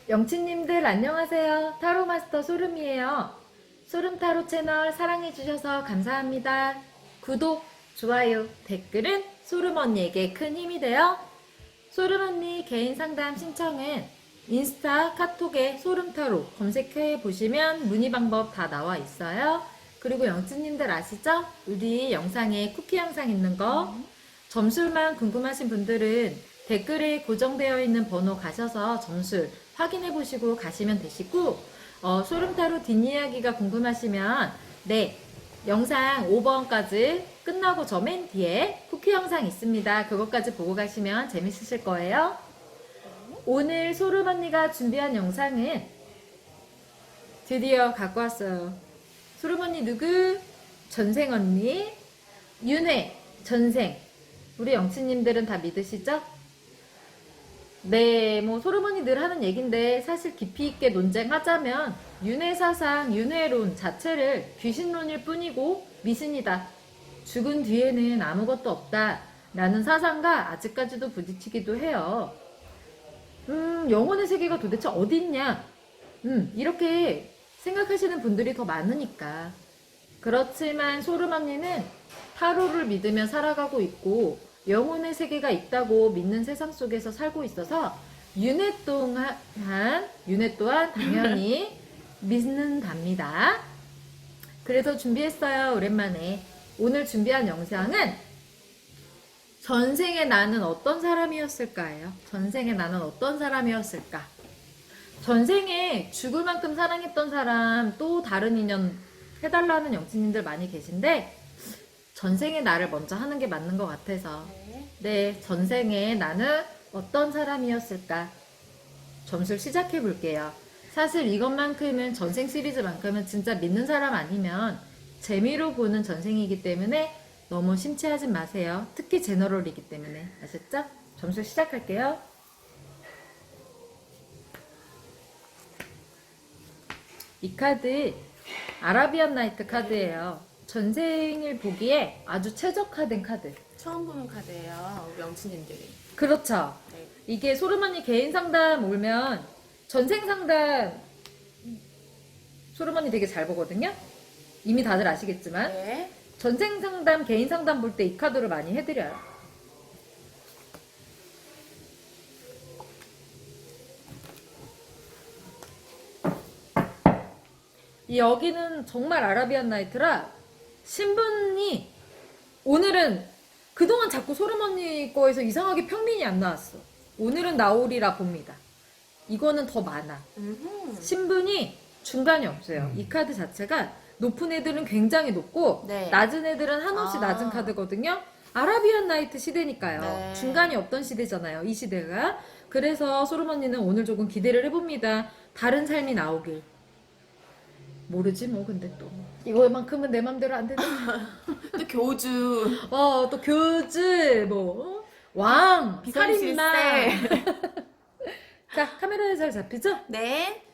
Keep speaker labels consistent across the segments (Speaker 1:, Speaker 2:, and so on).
Speaker 1: 영치님들 안녕하세요. 타로마스터 소름이에요. 소름타로 채널 사랑해주셔서 감사합니다. 구독, 좋아요, 댓글은 소름언니에게 큰 힘이 돼요. 소름언니 개인 상담 신청은 인스타, 카톡에 소름타로 검색해 보시면 문의 방법 다 나와 있어요. 그리고 영치님들 아시죠? 우리 영상에 쿠키 영상 있는 거 점술만 궁금하신 분들은 댓글에 고정되어 있는 번호 가셔서 점술 확인해 보시고 가시면 되시고, 소름타로 뒷이야기가 궁금하시면 영상 5번까지 끝나고 저 맨 뒤에 쿠키 영상 있습니다. 그것까지 보고 가시면 재밌으실 거예요. 오늘 소름 언니가 준비한 영상은 드디어 갖고 왔어요. 소름 언니 누구? 전생 언니, 윤회, 전생. 우리 영치님들은 다 믿으시죠? 네, 뭐 소름언니 늘 하는 얘긴데 사실 깊이 있게 논쟁하자면 윤회사상, 윤회론 자체를 귀신론일 뿐이고 미신이다. 죽은 뒤에는 아무것도 없다. 라는 사상과 아직까지도 부딪히기도 해요. 영혼의 세계가 도대체 어디 있냐? 이렇게 생각하시는 분들이 더 많으니까. 그렇지만 소름언니는 타로를 믿으며 살아가고 있고 영혼의 세계가 있다고 믿는 세상 속에서 살고 있어서 윤회 또한 당연히 믿는답니다. 그래서 준비했어요. 오랜만에. 오늘 준비한 영상은 전생에 나는 어떤 사람이었을까예요. 전생에 나는 어떤 사람이었을까. 전생에 죽을 만큼 사랑했던 사람, 또 다른 인연 해달라는 영치님들 많이 계신데 전생에 나를 먼저 하는 게 맞는 것 같아서 네, 전생에 나는 어떤 사람이었을까 점술 시작해 볼게요. 사실 이것만큼은 전생 시리즈만큼은 진짜 믿는 사람 아니면 재미로 보는 전생이기 때문에 너무 심취하지 마세요. 특히 제너럴이기 때문에. 아셨죠? 점술 시작할게요. 이 카드 아라비안 나이트 카드예요. 전생을 보기에 아주 최적화된 카드.
Speaker 2: 처음 보는 카드예요, 우리 영치님들이.
Speaker 1: 그렇죠.
Speaker 2: 네.
Speaker 1: 이게 소름언니 개인 상담 오면 전생 상담 소름언니 되게 잘 보거든요. 이미 다들 아시겠지만
Speaker 2: 네.
Speaker 1: 전생 상담, 개인 상담 볼 때 이 카드를 많이 해드려요. 여기는 정말 아라비안 나이트라 신분이 오늘은 그동안 자꾸 소름 언니 거에서 이상하게 평민이 안 나왔어. 오늘은 나오리라 봅니다. 이거는 더 많아. 신분이 중간이 없어요. 이 카드 자체가 높은 애들은 굉장히 높고
Speaker 2: 네.
Speaker 1: 낮은 애들은 한없이 낮은 카드거든요. 아라비안 나이트 시대니까요.
Speaker 2: 네.
Speaker 1: 중간이 없던 시대잖아요. 이 시대가. 그래서 소름 언니는 오늘 조금 기대를 해봅니다. 다른 삶이 나오길. 모르지 뭐 근데 또 이거만큼은 내 맘대로 안 되는
Speaker 2: 또 교주.
Speaker 1: 또 교주 뭐 왕 살인마
Speaker 2: 비선실세.
Speaker 1: 자 카메라에 잘 잡히죠?
Speaker 2: 네.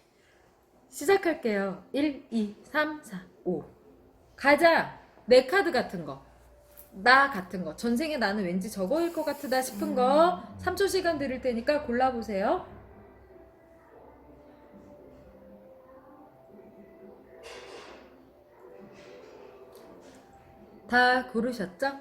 Speaker 1: 시작할게요. 1, 2, 3, 4, 5 가자. 내 카드 같은 거, 나 같은 거, 전생에 나는 왠지 저거일 것 같다 싶은 거 3초 시간 드릴 테니까 골라보세요. 다 고르셨죠?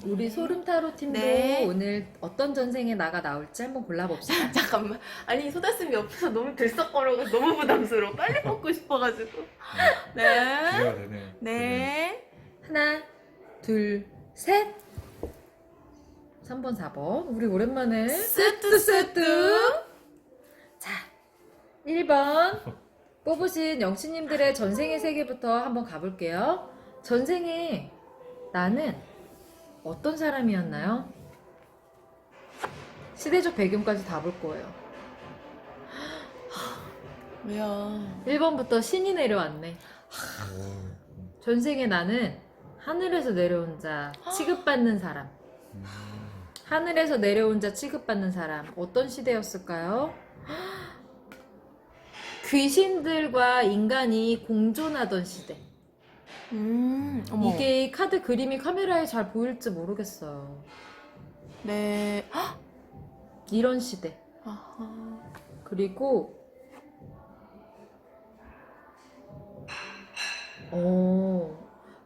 Speaker 1: 우리 소름타로 팀도
Speaker 2: 네.
Speaker 1: 오늘 어떤 전생에 나가 나올지 한번 골라봅시다.
Speaker 2: 잠깐만. 아니, 소다쌤이 옆에서 너무 들썩거려고 너무 부담스러워. 빨리 뽑고 싶어가지고. 네.
Speaker 3: 기대가 되네.
Speaker 2: 네.
Speaker 1: 하나, 둘, 셋. 3번, 4번. 우리 오랜만에
Speaker 2: 세트.
Speaker 1: 자, 1번 뽑으신 영치님들의 전생의 세계부터 한번 가볼게요. 전생에 나는 어떤 사람이었나요? 시대적 배경까지 다 볼 거예요.
Speaker 2: 왜요?
Speaker 1: 1번부터 신이 내려왔네. 전생에 나는 하늘에서 내려온 자, 취급받는 사람. 하늘에서 내려온 자, 취급받는 사람. 어떤 시대였을까요? 귀신들과 인간이 공존하던 시대.
Speaker 2: 어머.
Speaker 1: 이게 카드 그림이 카메라에 잘 보일지 모르겠어요.
Speaker 2: 네.
Speaker 1: 이런 시대.
Speaker 2: 아하.
Speaker 1: 그리고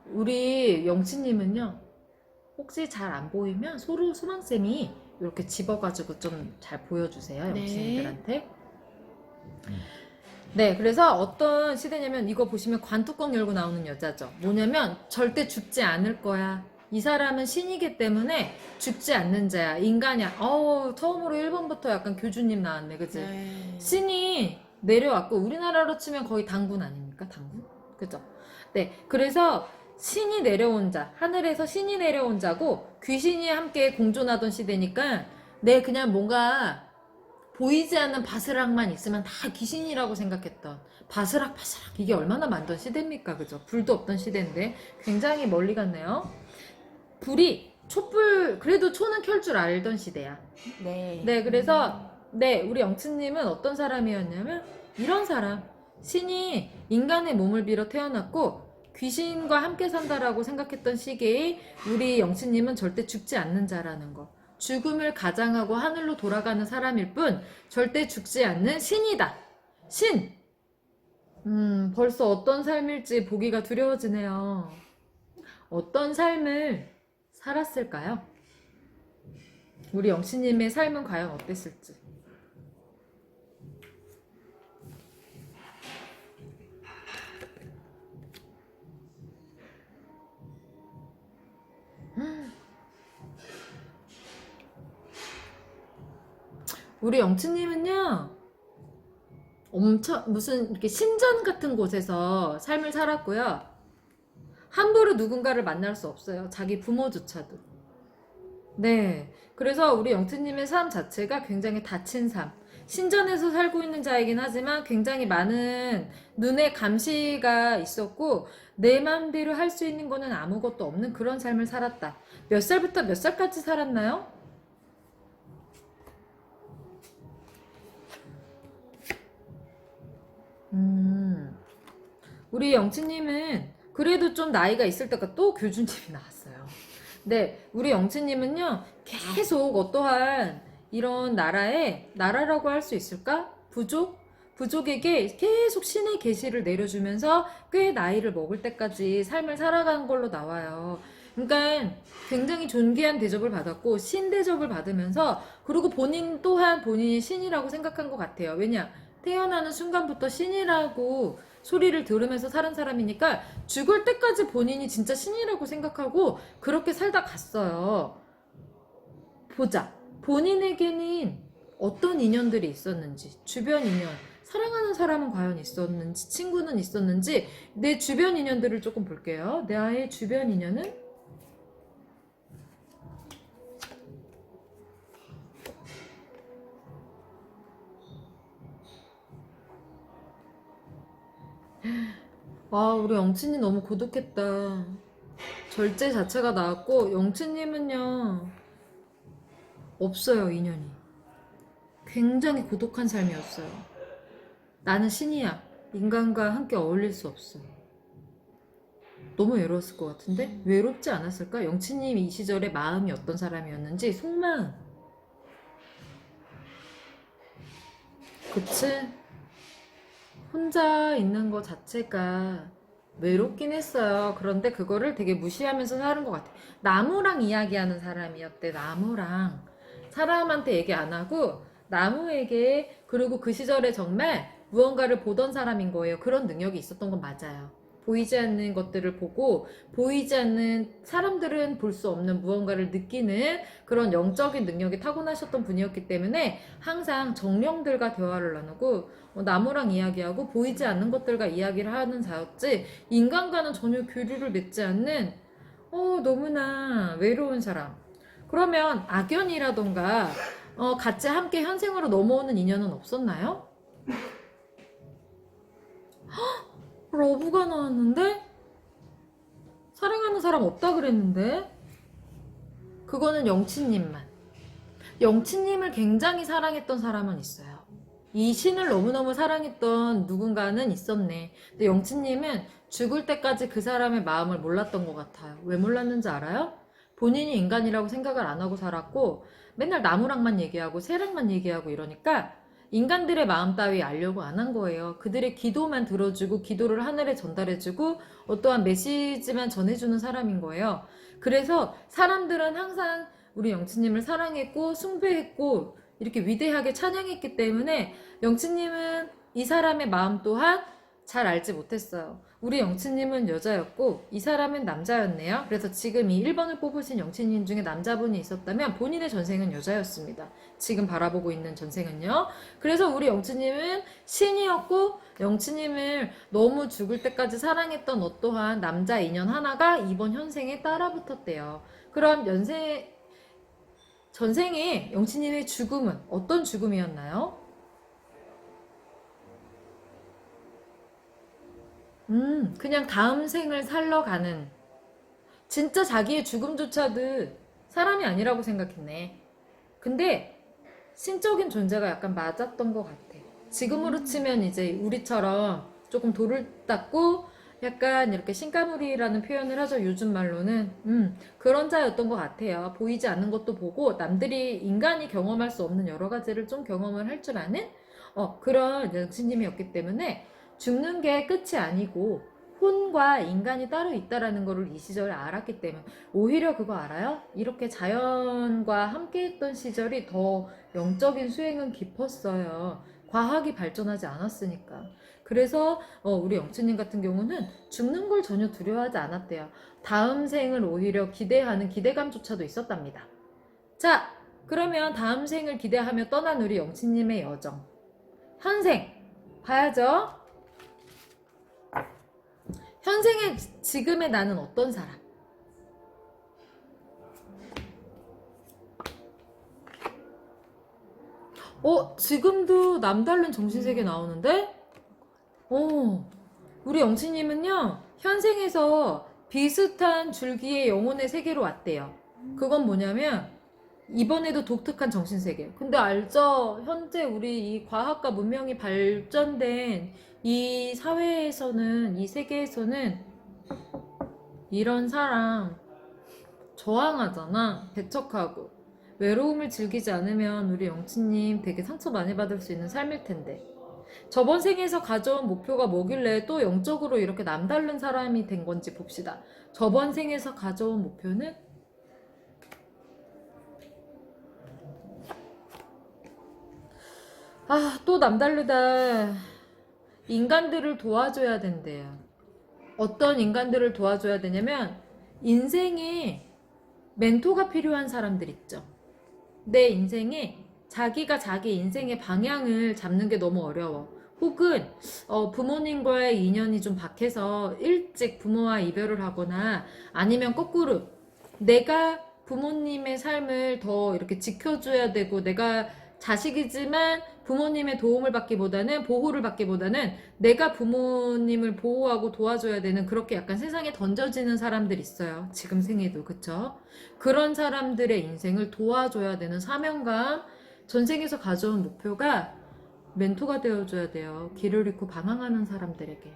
Speaker 1: 우리 영치님은요, 혹시 잘 안 보이면 소망쌤이 이렇게 집어가지고 좀 잘 보여주세요,
Speaker 2: 네.
Speaker 1: 영치님들한테. 네, 그래서 어떤 시대냐면 이거 보시면 관뚜껑 열고 나오는 여자죠. 뭐냐면 절대 죽지 않을 거야. 이 사람은 신이기 때문에 죽지 않는 자야. 인간이야. 처음으로 1번부터 약간 교주님 나왔네, 그치?
Speaker 2: 네.
Speaker 1: 신이 내려왔고, 우리나라로 치면 거의 당군 아닙니까? 당군? 그죠? 네, 그래서 신이 내려온 자, 하늘에서 신이 내려온 자고, 귀신이 함께 공존하던 시대니까, 그냥 뭔가 보이지 않는 바스락만 있으면 다 귀신이라고 생각했던 바스락 이게 얼마나 많던 시대입니까, 그죠? 불도 없던 시대인데 굉장히 멀리 갔네요. 불이 촛불, 그래도 초는 켤 줄 알던 시대야.
Speaker 2: 네.
Speaker 1: 네, 그래서 우리 영츠님은 어떤 사람이었냐면 이런 사람, 신이 인간의 몸을 빌어 태어났고 귀신과 함께 산다라고 생각했던 시기에 우리 영츠님은 절대 죽지 않는 자라는 거, 죽음을 가장하고 하늘로 돌아가는 사람일 뿐 절대 죽지 않는 신이다. 신! 벌써 어떤 삶일지 보기가 두려워지네요. 어떤 삶을 살았을까요? 우리 영씨님의 삶은 과연 어땠을지. 우리 영치님은요, 엄청 무슨 이렇게 신전 같은 곳에서 삶을 살았고요. 함부로 누군가를 만날 수 없어요. 자기 부모조차도. 네. 그래서 우리 영치님의 삶 자체가 굉장히 닫힌 삶. 신전에서 살고 있는 자이긴 하지만 굉장히 많은 눈의 감시가 있었고, 내 마음대로 할 수 있는 거는 아무것도 없는 그런 삶을 살았다. 몇 살부터 몇 살까지 살았나요? 우리 영치님은 그래도 좀 나이가 있을 때가 또 교주님이 나왔어요. 네, 우리 영치님은요, 계속 어떠한 이런 나라라고 할 수 있을까? 부족에게 계속 신의 계시를 내려주면서 꽤 나이를 먹을 때까지 삶을 살아간 걸로 나와요. 그러니까 굉장히 존귀한 대접을 받았고, 신 대접을 받으면서, 그리고 본인 또한 본인이 신이라고 생각한 것 같아요. 왜냐? 태어나는 순간부터 신이라고 소리를 들으면서 사는 사람이니까 죽을 때까지 본인이 진짜 신이라고 생각하고 그렇게 살다 갔어요. 보자. 본인에게는 어떤 인연들이 있었는지, 주변 인연, 사랑하는 사람은 과연 있었는지, 친구는 있었는지, 내 주변 인연들을 조금 볼게요. 나의 주변 인연은? 우리 영친이 너무 고독했다. 절제 자체가 나왔고, 영친님은요, 없어요, 인연이. 굉장히 고독한 삶이었어요. 나는 신이야. 인간과 함께 어울릴 수 없어. 너무 외로웠을 것 같은데? 외롭지 않았을까? 영친님이 이 시절에 마음이 어떤 사람이었는지, 속마음. 그치? 혼자 있는 것 자체가 외롭긴 했어요. 그런데 그거를 되게 무시하면서 사는 것 같아. 나무랑 이야기하는 사람이었대. 나무랑. 사람한테 얘기 안 하고 나무에게, 그리고 그 시절에 정말 무언가를 보던 사람인 거예요. 그런 능력이 있었던 건 맞아요. 보이지 않는 것들을 보고 보이지 않는, 사람들은 볼 수 없는 무언가를 느끼는 그런 영적인 능력이 타고나셨던 분이었기 때문에 항상 정령들과 대화를 나누고 나무랑 이야기하고 보이지 않는 것들과 이야기를 하는 자였지, 인간과는 전혀 교류를 맺지 않는 너무나 외로운 사람. 그러면 악연이라던가 같이 함께 현생으로 넘어오는 인연은 없었나요? 러브가 나왔는데? 사랑하는 사람 없다 그랬는데? 그거는 영치님만. 영치님을 굉장히 사랑했던 사람은 있어요. 이 신을 너무너무 사랑했던 누군가는 있었네. 근데 영치님은 죽을 때까지 그 사람의 마음을 몰랐던 것 같아요. 왜 몰랐는지 알아요? 본인이 인간이라고 생각을 안 하고 살았고 맨날 나무랑만 얘기하고 새랑만 얘기하고 이러니까 인간들의 마음 따위 알려고 안 한 거예요. 그들의 기도만 들어주고 기도를 하늘에 전달해주고 어떠한 메시지만 전해주는 사람인 거예요. 그래서 사람들은 항상 우리 영치님을 사랑했고 숭배했고 이렇게 위대하게 찬양했기 때문에 영치님은 이 사람의 마음 또한 잘 알지 못했어요. 우리 영치님은 여자였고 이 사람은 남자였네요. 그래서 지금 이 1번을 뽑으신 영치님 중에 남자분이 있었다면 본인의 전생은 여자였습니다. 지금 바라보고 있는 전생은요. 그래서 우리 영치님은 신이었고 영치님을 너무 죽을 때까지 사랑했던 어떠한 남자 인연 하나가 이번 현생에 따라붙었대요. 그럼 전생에 영치님의 죽음은 어떤 죽음이었나요? 그냥 다음 생을 살러 가는. 진짜 자기의 죽음조차도 사람이 아니라고 생각했네. 근데 신적인 존재가 약간 맞았던 것 같아. 지금으로 치면 이제 우리처럼 조금 돌을 닦고 약간 이렇게 신가무리라는 표현을 하죠. 요즘 말로는. 그런 자였던 것 같아요. 보이지 않는 것도 보고 남들이 인간이 경험할 수 없는 여러 가지를 좀 경험을 할 줄 아는 그런 영신님이었기 때문에 죽는 게 끝이 아니고 혼과 인간이 따로 있다라는 거를 이 시절에 알았기 때문에 오히려 그거 알아요? 이렇게 자연과 함께 했던 시절이 더 영적인 수행은 깊었어요. 과학이 발전하지 않았으니까. 그래서 우리 영춘님 같은 경우는 죽는 걸 전혀 두려워하지 않았대요. 다음 생을 오히려 기대하는 기대감조차도 있었답니다. 자, 그러면 다음 생을 기대하며 떠난 우리 영춘님의 여정. 현생 봐야죠. 현생의 지금의 나는 어떤 사람? 지금도 남다른 정신세계 나오는데? 우리 영치님은요, 현생에서 비슷한 줄기의 영혼의 세계로 왔대요. 그건 뭐냐면, 이번에도 독특한 정신세계. 근데 알죠? 현재 우리 이 과학과 문명이 발전된 이 사회에서는, 이 세계에서는 이런 사람 저항하잖아. 배척하고. 외로움을 즐기지 않으면 우리 영치님 되게 상처 많이 받을 수 있는 삶일 텐데. 저번 생에서 가져온 목표가 뭐길래 또 영적으로 이렇게 남다른 사람이 된 건지 봅시다. 저번 생에서 가져온 목표는 또 남다르다. 인간들을 도와줘야 된대요. 어떤 인간들을 도와줘야 되냐면 인생에 멘토가 필요한 사람들 있죠. 내 인생에 자기가 자기 인생의 방향을 잡는 게 너무 어려워. 혹은 부모님과의 인연이 좀 박해서 일찍 부모와 이별을 하거나 아니면 거꾸로 내가 부모님의 삶을 더 이렇게 지켜줘야 되고 내가 자식이지만 부모님의 도움을 받기보다는 보호를 받기보다는 내가 부모님을 보호하고 도와줘야 되는 그렇게 약간 세상에 던져지는 사람들 있어요. 지금 생에도 그쵸? 그런 사람들의 인생을 도와줘야 되는 사명감 전생에서 가져온 목표가 멘토가 되어줘야 돼요. 길을 잃고 방황하는 사람들에게.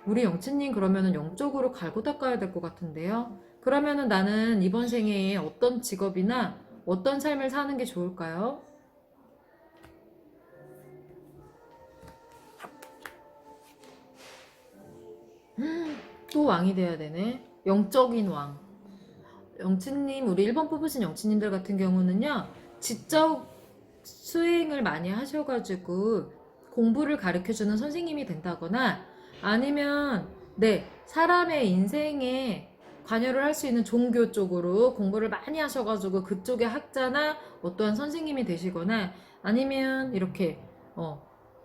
Speaker 1: 우리 영치님 그러면은 영적으로 갈고 닦아야 될 것 같은데요. 그러면은 나는 이번 생에 어떤 직업이나 어떤 삶을 사는 게 좋을까요? 또 왕이 돼야 되네. 영적인 왕. 영치님, 우리 1번 뽑으신 영치님들 같은 경우는요, 지적 수행을 많이 하셔가지고 공부를 가르쳐주는 선생님이 된다거나 아니면 사람의 인생에 관여를 할 수 있는 종교 쪽으로 공부를 많이 하셔가지고 그쪽의 학자나 어떠한 선생님이 되시거나 아니면 이렇게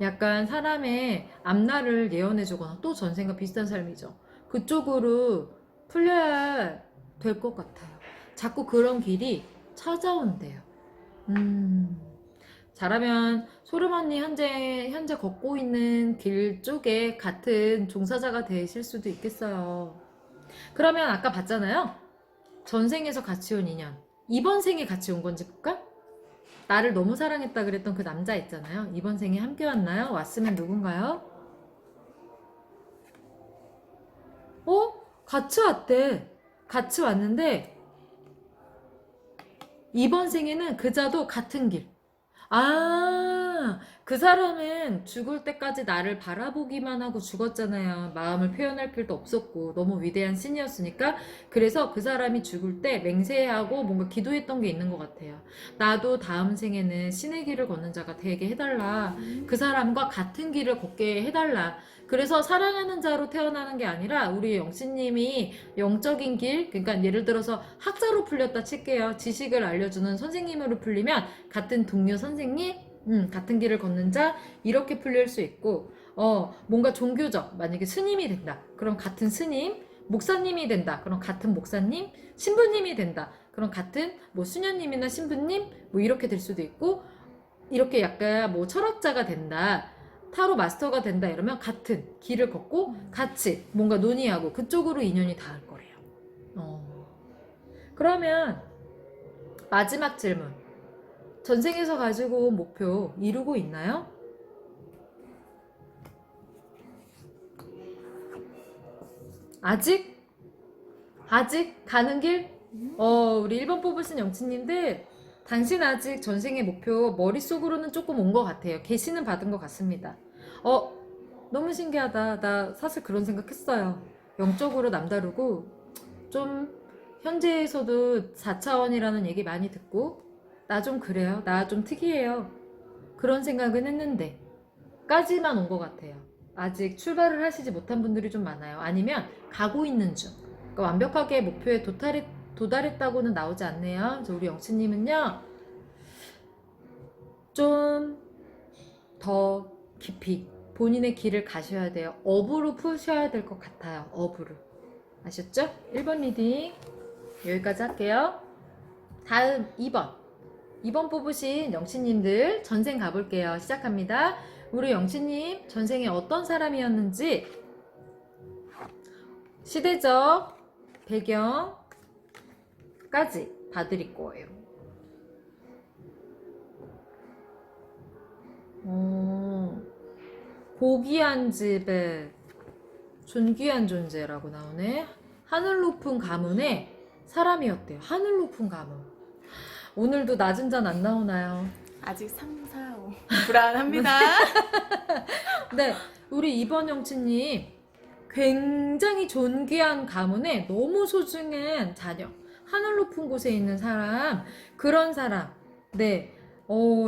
Speaker 1: 약간 사람의 앞날을 예언해주거나 또 전생과 비슷한 삶이죠. 그쪽으로 풀려야 될 것 같아요. 자꾸 그런 길이 찾아온대요. 잘하면 소름 언니 현재 걷고 있는 길 쪽에 같은 종사자가 되실 수도 있겠어요. 그러면 아까 봤잖아요. 전생에서 같이 온 인연. 이번 생에 같이 온 건지 볼까? 나를 너무 사랑했다 그랬던 그 남자 있잖아요. 이번 생에 함께 왔나요? 왔으면 누군가요? 같이 왔대. 같이 왔는데 이번 생에는 그자도 같은 길. 아, 그 사람은 죽을 때까지 나를 바라보기만 하고 죽었잖아요. 마음을 표현할 필요도 없었고, 너무 위대한 신이었으니까. 그래서 그 사람이 죽을 때 맹세하고 뭔가 기도했던 게 있는 것 같아요. 나도 다음 생에는 신의 길을 걷는 자가 되게 해달라. 그 사람과 같은 길을 걷게 해달라. 그래서 사랑하는 자로 태어나는 게 아니라 우리 영신님이 영적인 길, 그러니까 예를 들어서 학자로 풀렸다 칠게요. 지식을 알려주는 선생님으로 풀리면 같은 동료 선생님, 같은 길을 걷는 자, 이렇게 풀릴 수 있고, 뭔가 종교적, 만약에 스님이 된다. 그럼 같은 스님, 목사님이 된다. 그럼 같은 목사님, 신부님이 된다. 그럼 같은 뭐 수녀님이나 신부님, 뭐 이렇게 될 수도 있고, 이렇게 약간 뭐 철학자가 된다. 타로 마스터가 된다 이러면 같은 길을 걷고 같이 뭔가 논의하고 그쪽으로 인연이 닿을 거래요. 그러면 마지막 질문. 전생에서 가지고 온 목표 이루고 있나요? 아직? 아직 가는 길? 우리 1번 뽑으신 영치님들, 당신 아직 전생의 목표 머릿속으로는 조금 온 것 같아요. 계시는 받은 것 같습니다. 너무 신기하다. 나 사실 그런 생각했어요. 영적으로 남다르고 좀 현재에서도 4차원이라는 얘기 많이 듣고 나 좀 그래요. 나 좀 특이해요. 그런 생각은 했는데 까지만 온 것 같아요. 아직 출발을 하시지 못한 분들이 좀 많아요. 아니면 가고 있는 중. 그러니까 완벽하게 목표에 도달했다고는 나오지 않네요. 그래서 우리 영치님은요, 좀 더 깊이 본인의 길을 가셔야 돼요. 업으로 푸셔야 될 것 같아요. 업으로. 아셨죠? 1번 리딩 여기까지 할게요. 다음 2번. 2번 뽑으신 영치님들 전생 가볼게요. 시작합니다. 우리 영치님 전생에 어떤 사람이었는지 시대적 배경까지 봐드릴 거예요. 고귀한 집에 존귀한 존재라고 나오네. 하늘 높은 가문의 사람이었대요. 하늘 높은 가문. 오늘도 낮은 잔 안 나오나요?
Speaker 2: 아직 3, 4, 5 불안합니다.
Speaker 1: 네, 우리 이번 영치님 굉장히 존귀한 가문에 너무 소중한 자녀, 하늘 높은 곳에 있는 사람, 그런 사람. 네,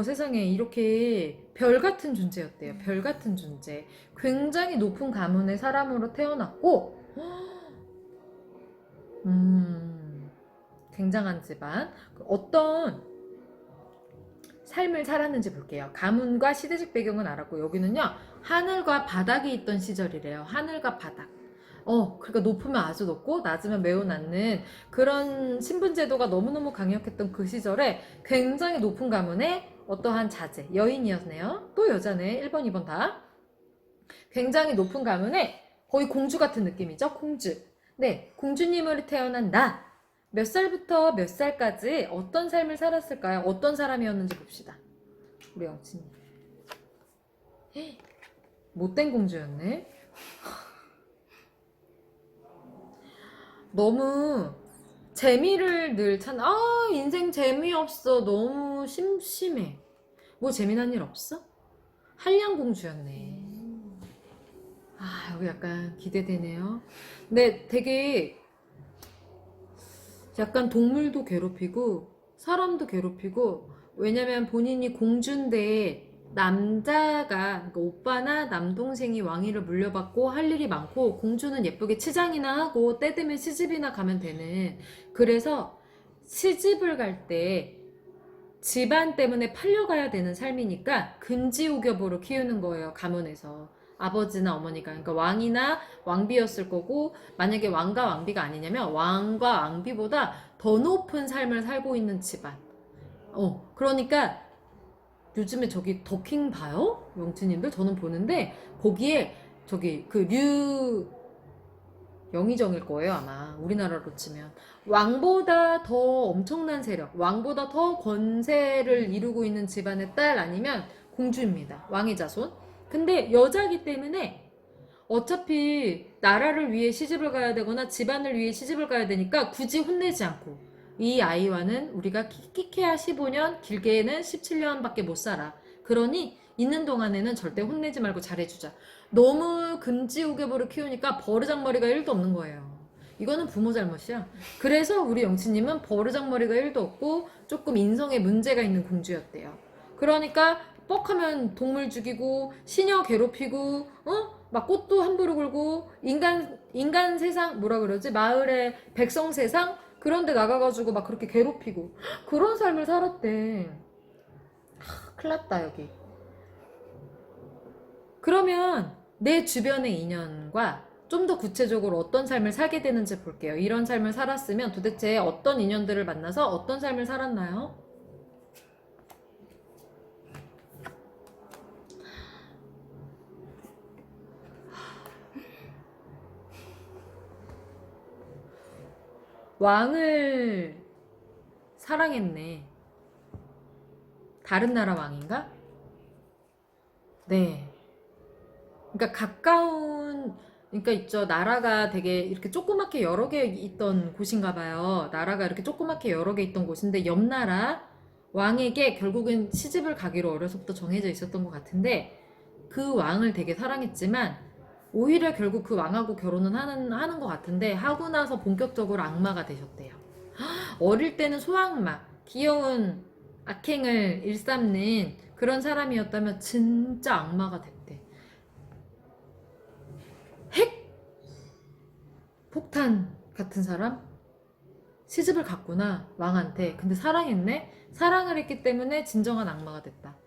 Speaker 1: 세상에 이렇게 별 같은 존재였대요. 별 같은 존재. 굉장히 높은 가문의 사람으로 태어났고, 굉장한 집안. 어떤 삶을 살았는지 볼게요. 가문과 시대적 배경은 알았고, 여기는요, 하늘과 바닥이 있던 시절이래요. 하늘과 바닥. 그러니까 높으면 아주 높고 낮으면 매우 낮는 그런 신분제도가 너무너무 강력했던 그 시절에 굉장히 높은 가문의 어떠한 자제, 여인이었네요. 또 여자네. 1번, 2번 다. 굉장히 높은 가문의 거의 공주 같은 느낌이죠. 공주. 네, 공주님으로 태어난 나. 몇 살부터 몇 살까지 어떤 삶을 살았을까요? 어떤 사람이었는지 봅시다. 우리 영치님. 못된 공주였네. 너무 재미를 늘 인생 재미없어. 너무 심심해. 뭐 재미난 일 없어? 한량공주였네. 여기 약간 기대되네요. 근데 되게 약간 동물도 괴롭히고 사람도 괴롭히고, 왜냐면 본인이 공주인데 남자가, 그러니까 오빠나 남동생이 왕위를 물려받고 할 일이 많고, 공주는 예쁘게 치장이나 하고 때 되면 시집이나 가면 되는, 그래서 시집을 갈 때 집안 때문에 팔려가야 되는 삶이니까 근지옥엽으로 키우는 거예요. 가문에서 아버지나 어머니가. 그러니까 왕이나 왕비였을 거고, 만약에 왕과 왕비가 아니냐면 왕과 왕비보다 더 높은 삶을 살고 있는 집안. 그러니까 요즘에 저기 더킹 봐요? 영치님들? 저는 보는데 거기에 저기 그 영의정일 거예요, 아마. 우리나라로 치면 왕보다 더 엄청난 세력, 왕보다 더 권세를 이루고 있는 집안의 딸 아니면 공주입니다. 왕의 자손. 근데 여자기 때문에 어차피 나라를 위해 시집을 가야 되거나 집안을 위해 시집을 가야 되니까 굳이 혼내지 않고 이 아이와는 우리가 끼케야 15년, 길게는 17년밖에 못 살아. 그러니 있는 동안에는 절대 혼내지 말고 잘해주자. 너무 금지우개부를 키우니까 버르장머리가 1도 없는 거예요. 이거는 부모 잘못이야. 그래서 우리 영치님은 버르장머리가 1도 없고 조금 인성에 문제가 있는 공주였대요. 그러니까 뻑하면 동물 죽이고 시녀 괴롭히고 막 꽃도 함부로 굴고 인간 세상 뭐라 그러지? 마을의 백성 세상 그런 데 나가가지고 막 그렇게 괴롭히고 그런 삶을 살았대. 큰일 났다 여기. 그러면 내 주변의 인연과 좀 더 구체적으로 어떤 삶을 살게 되는지 볼게요. 이런 삶을 살았으면 도대체 어떤 인연들을 만나서 어떤 삶을 살았나요? 왕을 사랑했네. 다른 나라 왕인가? 네. 그러니까 가까운, 그러니까 있죠. 나라가 되게 이렇게 조그맣게 여러 개 있던 곳인가 봐요. 나라가 이렇게 조그맣게 여러 개 있던 곳인데 옆 나라 왕에게 결국은 시집을 가기로 어려서부터 정해져 있었던 것 같은데 그 왕을 되게 사랑했지만 오히려 결국 그 왕하고 결혼은 하는 것 같은데 하고 나서 본격적으로 악마가 되셨대요. 어릴 때는 소악마, 귀여운 악행을 일삼는 그런 사람이었다면 진짜 악마가 됐대. 핵! 폭탄 같은 사람? 시집을 갔구나, 왕한테. 근데 사랑했네? 사랑을 했기 때문에 진정한 악마가 됐다.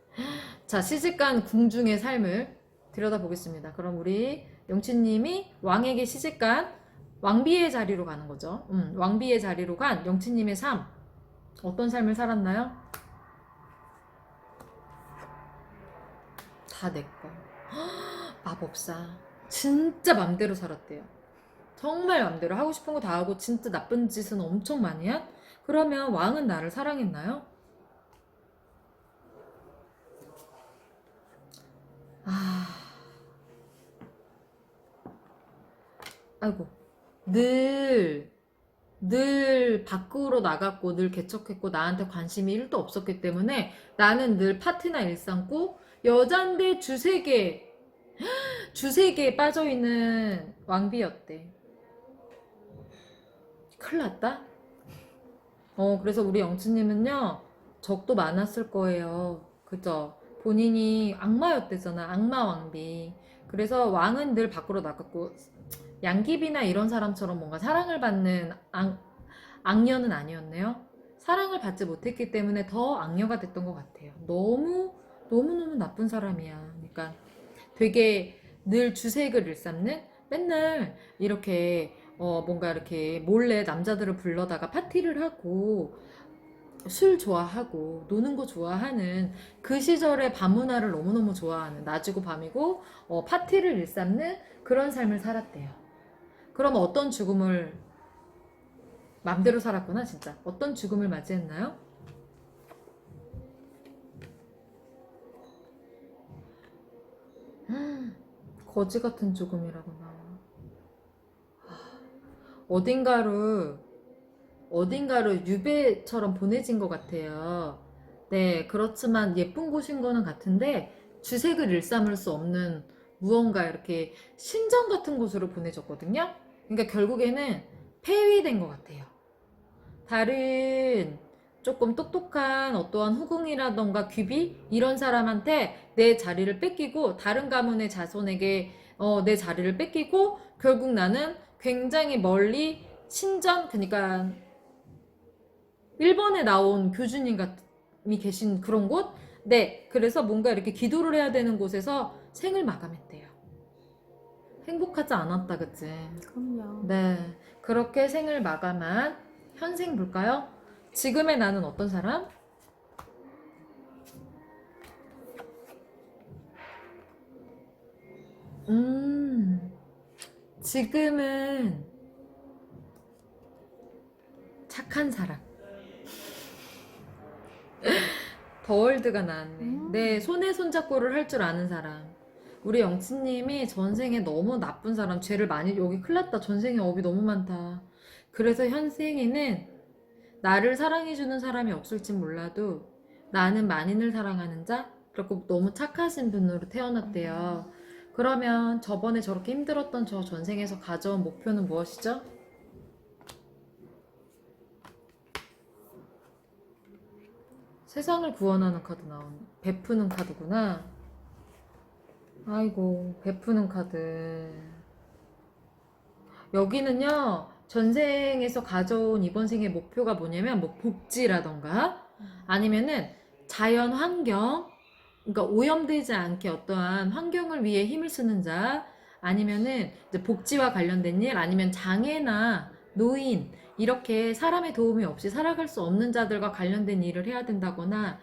Speaker 1: 자, 시집간 궁중의 삶을 들여다보겠습니다. 그럼 우리 영치님이 왕에게 시집간 왕비의 자리로 가는 거죠. 왕비의 자리로 간 영치님의 삶. 어떤 삶을 살았나요? 다 내꺼. 마법사. 진짜 맘대로 살았대요. 정말 맘대로 하고 싶은 거 다 하고 진짜 나쁜 짓은 엄청 많이 한? 그러면 왕은 나를 사랑했나요? 아이고. 늘 밖으로 나갔고 늘 개척했고 나한테 관심이 1도 없었기 때문에 나는 늘 파티나 일삼고 여잔데 주세계에 빠져있는 왕비였대. 큰일 났다. 그래서 우리 영치님은요, 적도 많았을 거예요. 그죠? 본인이 악마였대잖아. 악마 왕비. 그래서 왕은 늘 밖으로 나갔고, 양귀비나 이런 사람처럼 뭔가 사랑을 받는 악녀는 아니었네요. 사랑을 받지 못했기 때문에 더 악녀가 됐던 것 같아요. 너무너무 나쁜 사람이야. 그러니까 되게 늘 주색을 일삼는 맨날 이렇게 뭔가 이렇게 몰래 남자들을 불러다가 파티를 하고 술 좋아하고 노는 거 좋아하는 그 시절의 밤 문화를 너무너무 좋아하는 낮이고 밤이고 파티를 일삼는 그런 삶을 살았대요. 그럼 어떤 죽음을 맘대로 살았구나 진짜. 어떤 죽음을 맞이했나요? 거지 같은 죽음이라고 나와. 어딘가로 유배처럼 보내진 것 같아요. 네, 그렇지만 예쁜 곳인 거는 같은데 주색을 일삼을 수 없는 무언가 이렇게 신전 같은 곳으로 보내졌거든요. 그러니까 결국에는 폐위된 것 같아요. 다른 조금 똑똑한 어떠한 후궁이라던가 귀비 이런 사람한테 내 자리를 뺏기고 다른 가문의 자손에게 내 자리를 뺏기고 결국 나는 굉장히 멀리 신전 그러니까 일본에 나온 교주님이 계신 그런 곳? 네, 그래서 뭔가 이렇게 기도를 해야 되는 곳에서 생을 마감했대요. 행복하지 않았다, 그치?
Speaker 2: 그럼요.
Speaker 1: 네, 그렇게 생을 마감한 현생 볼까요? 지금의 나는 어떤 사람? 지금은 착한 사람. 더월드가 나왔네. 네, 손에 손잡고를 할 줄 아는 사람. 우리 영치님이 전생에 너무 나쁜 사람, 죄를 많이, 여기 큰일 났다. 전생에 업이 너무 많다. 그래서 현생에는 나를 사랑해주는 사람이 없을진 몰라도 나는 만인을 사랑하는 자? 그리고 너무 착하신 분으로 태어났대요. 그러면 저번에 저렇게 힘들었던 저 전생에서 가져온 목표는 무엇이죠? 세상을 구원하는 카드 나온 베푸는 카드구나. 아이고, 베푸는 카드. 여기는요, 전생에서 가져온 이번 생의 목표가 뭐냐면, 뭐, 복지라던가, 아니면은 자연 환경, 그러니까 오염되지 않게 어떠한 환경을 위해 힘을 쓰는 자, 아니면은 이제 복지와 관련된 일, 아니면 장애나 노인, 이렇게 사람의 도움이 없이 살아갈 수 없는 자들과 관련된 일을 해야 된다거나,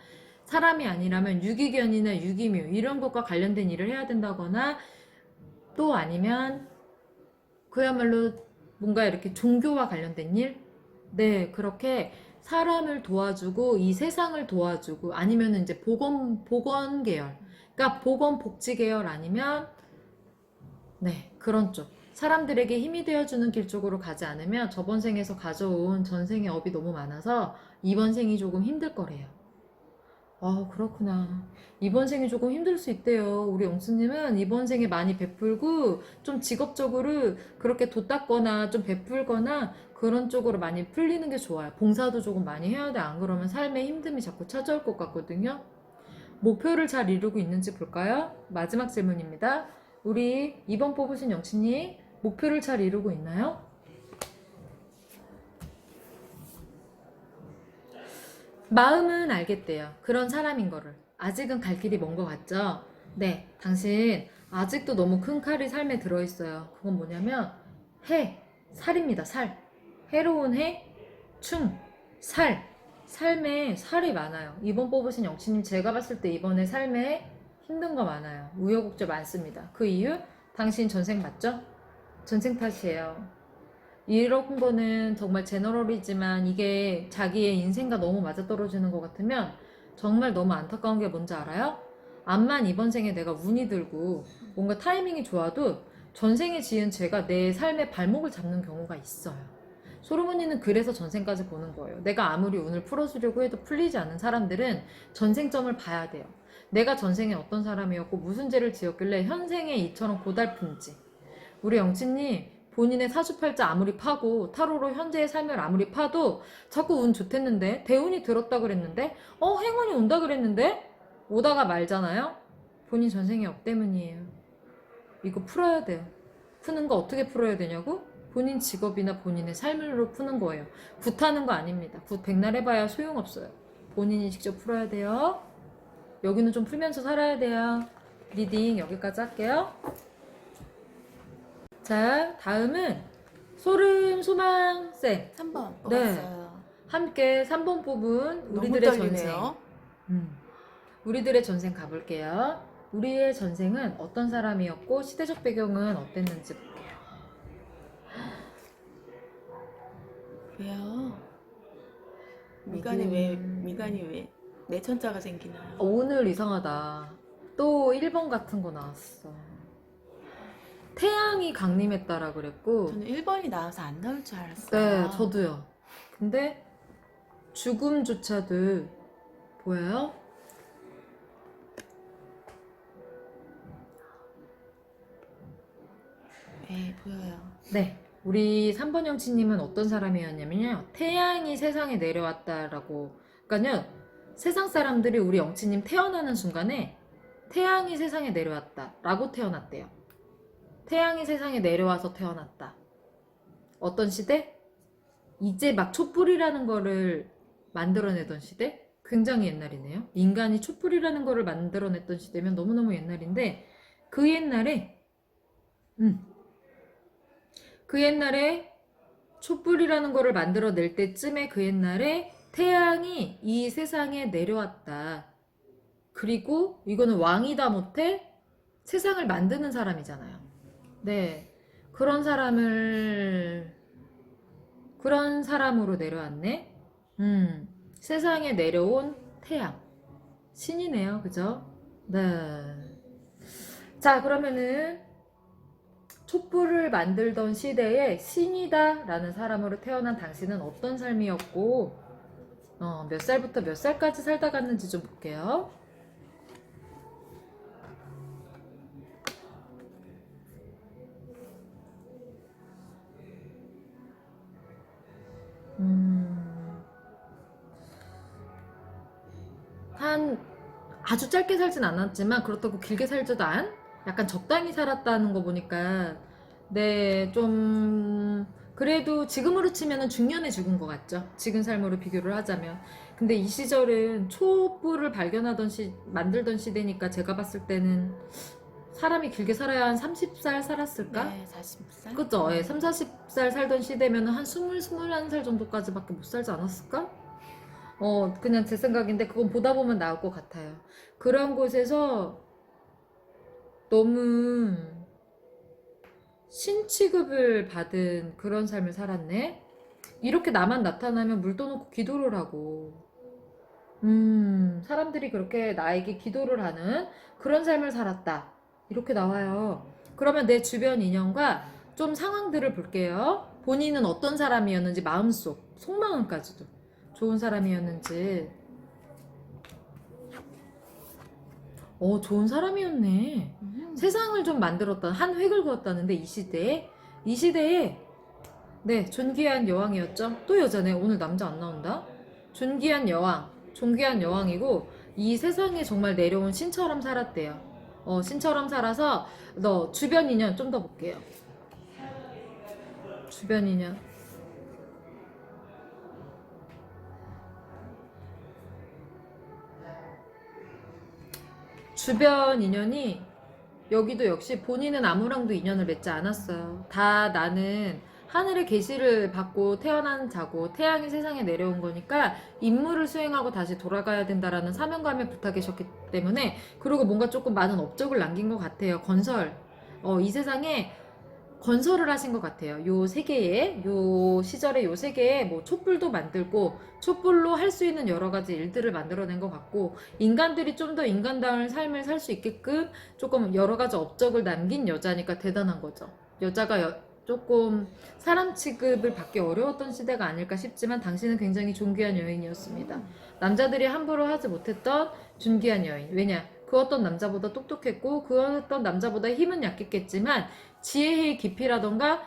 Speaker 1: 사람이 아니라면 유기견이나 유기묘, 이런 것과 관련된 일을 해야 된다거나, 또 아니면 그야말로 뭔가 이렇게 종교와 관련된 일? 네, 그렇게 사람을 도와주고 이 세상을 도와주고 아니면 이제 보건 계열. 그러니까 보건 복지 계열 아니면 네, 그런 쪽. 사람들에게 힘이 되어주는 길 쪽으로 가지 않으면 저번 생에서 가져온 전생의 업이 너무 많아서 이번 생이 조금 힘들 거래요. 아, 그렇구나. 이번 생이 조금 힘들 수 있대요. 우리 영수님은 이번 생에 많이 베풀고 좀 직업적으로 그렇게 돋닦거나 좀 베풀거나 그런 쪽으로 많이 풀리는 게 좋아요. 봉사도 조금 많이 해야 돼. 안 그러면 삶에 힘듦이 자꾸 찾아올 것 같거든요. 목표를 잘 이루고 있는지 볼까요? 마지막 질문입니다. 우리 2번 뽑으신 영치님, 목표를 잘 이루고 있나요? 마음은 알겠대요. 그런 사람인 거를. 아직은 갈 길이 먼 것 같죠? 네, 당신 아직도 너무 큰 칼이 삶에 들어있어요. 그건 뭐냐면 살입니다. 살. 해로운 해, 충, 살. 삶에 살이 많아요. 이번 뽑으신 영치님 제가 봤을 때 이번에 삶에 힘든 거 많아요. 우여곡절 많습니다. 그 이유? 당신 전생 맞죠? 전생 탓이에요. 이런 거는 정말 제너럴이지만 이게 자기의 인생과 너무 맞아떨어지는 것 같으면 정말 너무 안타까운 게 뭔지 알아요? 암만 이번 생에 내가 운이 들고 뭔가 타이밍이 좋아도 전생에 지은 죄가 내 삶의 발목을 잡는 경우가 있어요. 소르몬니는 그래서 전생까지 보는 거예요. 내가 아무리 운을 풀어주려고 해도 풀리지 않는 사람들은 전생점을 봐야 돼요. 내가 전생에 어떤 사람이었고 무슨 죄를 지었길래 현생에 이처럼 고달픈지. 우리 영치님 본인의 사주팔자 아무리 파고 타로로 현재의 삶을 아무리 파도 자꾸 운 좋댔는데 대운이 들었다 그랬는데 행운이 온다 그랬는데 오다가 말잖아요. 본인 전생의 업 때문이에요. 이거 풀어야 돼요. 푸는 거 어떻게 풀어야 되냐고? 본인 직업이나 본인의 삶으로 푸는 거예요. 굿하는 거 아닙니다. 굿 백날 해봐야 소용없어요. 본인이 직접 풀어야 돼요. 여기는 좀 풀면서 살아야 돼요. 리딩 여기까지 할게요. 자, 다음은 소름소망쌤.
Speaker 2: 3번
Speaker 1: 네.
Speaker 2: 뽑았어요.
Speaker 1: 함께 3번 뽑은
Speaker 2: 너무
Speaker 1: 우리들의 전생.
Speaker 2: 떨리네요.
Speaker 1: 우리들의 전생 가볼게요. 우리의 전생은 어떤 사람이었고 시대적 배경은 어땠는지 볼게요.
Speaker 2: 왜요?
Speaker 1: 여기는-
Speaker 2: 미간이 왜 내천자가 생기나요?
Speaker 1: 오늘 이상하다. 또 1번 같은 거 나왔어. 태양이 강림했다라 그랬고
Speaker 2: 저는 1번이 나와서 안 나올 줄 알았어요.
Speaker 1: 네, 저도요. 근데 죽음조차도 보여요?
Speaker 2: 네, 보여요.
Speaker 1: 네. 우리 3번 영치님은 어떤 사람이었냐면요. 태양이 세상에 내려왔다라고. 그러니까요. 세상 사람들이 우리 영치님 태어나는 순간에 태양이 세상에 내려왔다라고 태어났대요. 태양이 세상에 내려와서 태어났다. 어떤 시대? 이제 막 촛불이라는 거를 만들어내던 시대? 굉장히 옛날이네요. 인간이 촛불이라는 거를 만들어냈던 시대면 너무너무 옛날인데 그 옛날에 그 옛날에 촛불이라는 거를 만들어낼 때쯤에 그 옛날에 태양이 이 세상에 내려왔다. 그리고 이거는 왕이다 못해 세상을 만드는 사람이잖아요. 네. 그런 사람으로 내려왔네. 세상에 내려온 태양. 신이네요. 그죠? 네. 자, 그러면은 촛불을 만들던 시대에 신이다 라는 사람으로 태어난 당신은 어떤 삶이었고 몇 살부터 몇 살까지 살다 갔는지 좀 볼게요. 한 아주 짧게 살진 않았지만 그렇다고 길게 살지도 않? 약간 적당히 살았다는 거 보니까 네, 좀 그래도 지금으로 치면은 중년에 죽은 것 같죠. 지금 삶으로 비교를 하자면. 근데 이 시절은 촛불을 발견하던 만들던 시대니까 제가 봤을 때는 사람이 길게 살아야 한 30살 살았을까?
Speaker 2: 네, 40살.
Speaker 1: 그죠? 예, 3, 40살 살던 시대면 한 20, 21살 정도까지밖에 못 살지 않았을까? 그냥 제 생각인데 그건 보다 보면 나올 것 같아요. 그런 곳에서 너무 신취급을 받은 그런 삶을 살았네? 이렇게 나만 나타나면 물 떠놓고 기도를 하고, 사람들이 그렇게 나에게 기도를 하는 그런 삶을 살았다. 이렇게 나와요. 그러면 내 주변 인연과 좀 상황들을 볼게요. 본인은 어떤 사람이었는지 마음속, 속마음까지도 좋은 사람이었는지. 좋은 사람이었네. 세상을 좀 만들었다. 한 획을 그었다는데 이 시대에 네, 존귀한 여왕이었죠. 또 여자네. 오늘 남자 안 나온다. 존귀한 여왕, 존귀한 여왕이고 이 세상에 정말 내려온 신처럼 살았대요. 신처럼 살아서 너 주변 인연 좀 더 볼게요. 주변 인연. 주변 인연이 여기도 역시 본인은 아무랑도 인연을 맺지 않았어요. 다 나는 하늘의 계시를 받고 태어난 자고 태양이 세상에 내려온 거니까 임무를 수행하고 다시 돌아가야 된다라는 사명감에 붙어 계셨기 때문에 그리고 뭔가 조금 많은 업적을 남긴 것 같아요. 건설. 이 세상에 건설을 하신 것 같아요. 요 세계에, 요 시절에 요 세계에 뭐 촛불도 만들고 촛불로 할 수 있는 여러 가지 일들을 만들어낸 것 같고 인간들이 좀 더 인간다운 삶을 살 수 있게끔 조금 여러 가지 업적을 남긴 여자니까 대단한 거죠. 여자가 조금 사람 취급을 받기 어려웠던 시대가 아닐까 싶지만 당신은 굉장히 존귀한 여인이었습니다. 남자들이 함부로 하지 못했던 존귀한 여인. 왜냐? 그 어떤 남자보다 똑똑했고 그 어떤 남자보다 힘은 약했겠지만 지혜의 깊이라던가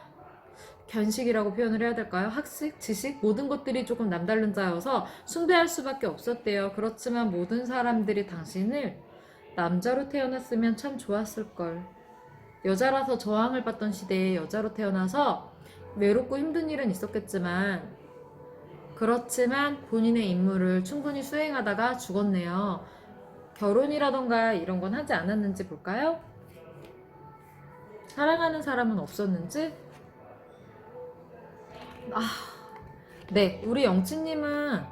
Speaker 1: 견식이라고 표현을 해야 될까요? 학식, 지식 모든 것들이 조금 남다른 자여서 숭배할 수밖에 없었대요. 그렇지만 모든 사람들이 당신을 남자로 태어났으면 참 좋았을걸. 여자라서 저항을 받던 시대에 여자로 태어나서 외롭고 힘든 일은 있었겠지만 그렇지만 본인의 임무를 충분히 수행하다가 죽었네요. 결혼이라던가 이런 건 하지 않았는지 볼까요? 사랑하는 사람은 없었는지? 네, 우리 영치님은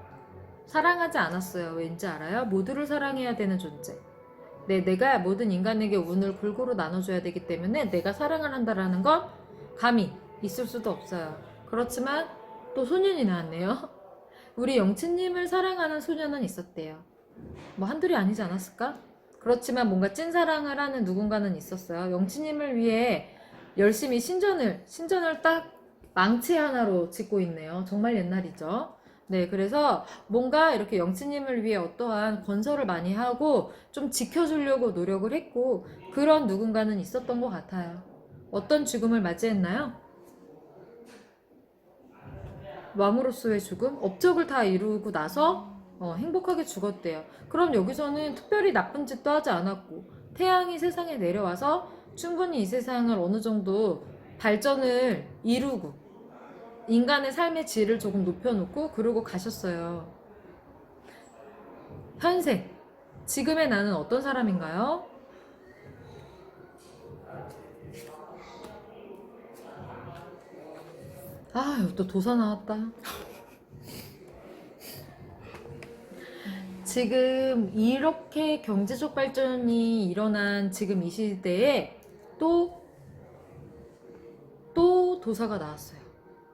Speaker 1: 사랑하지 않았어요. 왠지 알아요? 모두를 사랑해야 되는 존재. 네, 내가 모든 인간에게 운을 골고루 나눠줘야 되기 때문에 내가 사랑을 한다라는 건 감히 있을 수도 없어요. 그렇지만 또 소년이 나왔네요. 우리 영치님을 사랑하는 소년은 있었대요. 뭐 한둘이 아니지 않았을까? 그렇지만 뭔가 찐사랑을 하는 누군가는 있었어요. 영치님을 위해 열심히 신전을 딱 망치 하나로 짓고 있네요. 정말 옛날이죠. 네, 그래서 뭔가 이렇게 영치님을 위해 어떠한 건설을 많이 하고 좀 지켜주려고 노력을 했고 그런 누군가는 있었던 것 같아요. 어떤 죽음을 맞이했나요? 왕으로서의 죽음? 업적을 다 이루고 나서 행복하게 죽었대요. 그럼 여기서는 특별히 나쁜 짓도 하지 않았고 태양이 세상에 내려와서 충분히 이 세상을 어느 정도 발전을 이루고 인간의 삶의 질을 조금 높여놓고 그러고 가셨어요. 현생, 지금의 나는 어떤 사람인가요? 여기 또 도사 나왔다. 지금 이렇게 경제적 발전이 일어난 지금 이 시대에 또 도사가 나왔어요.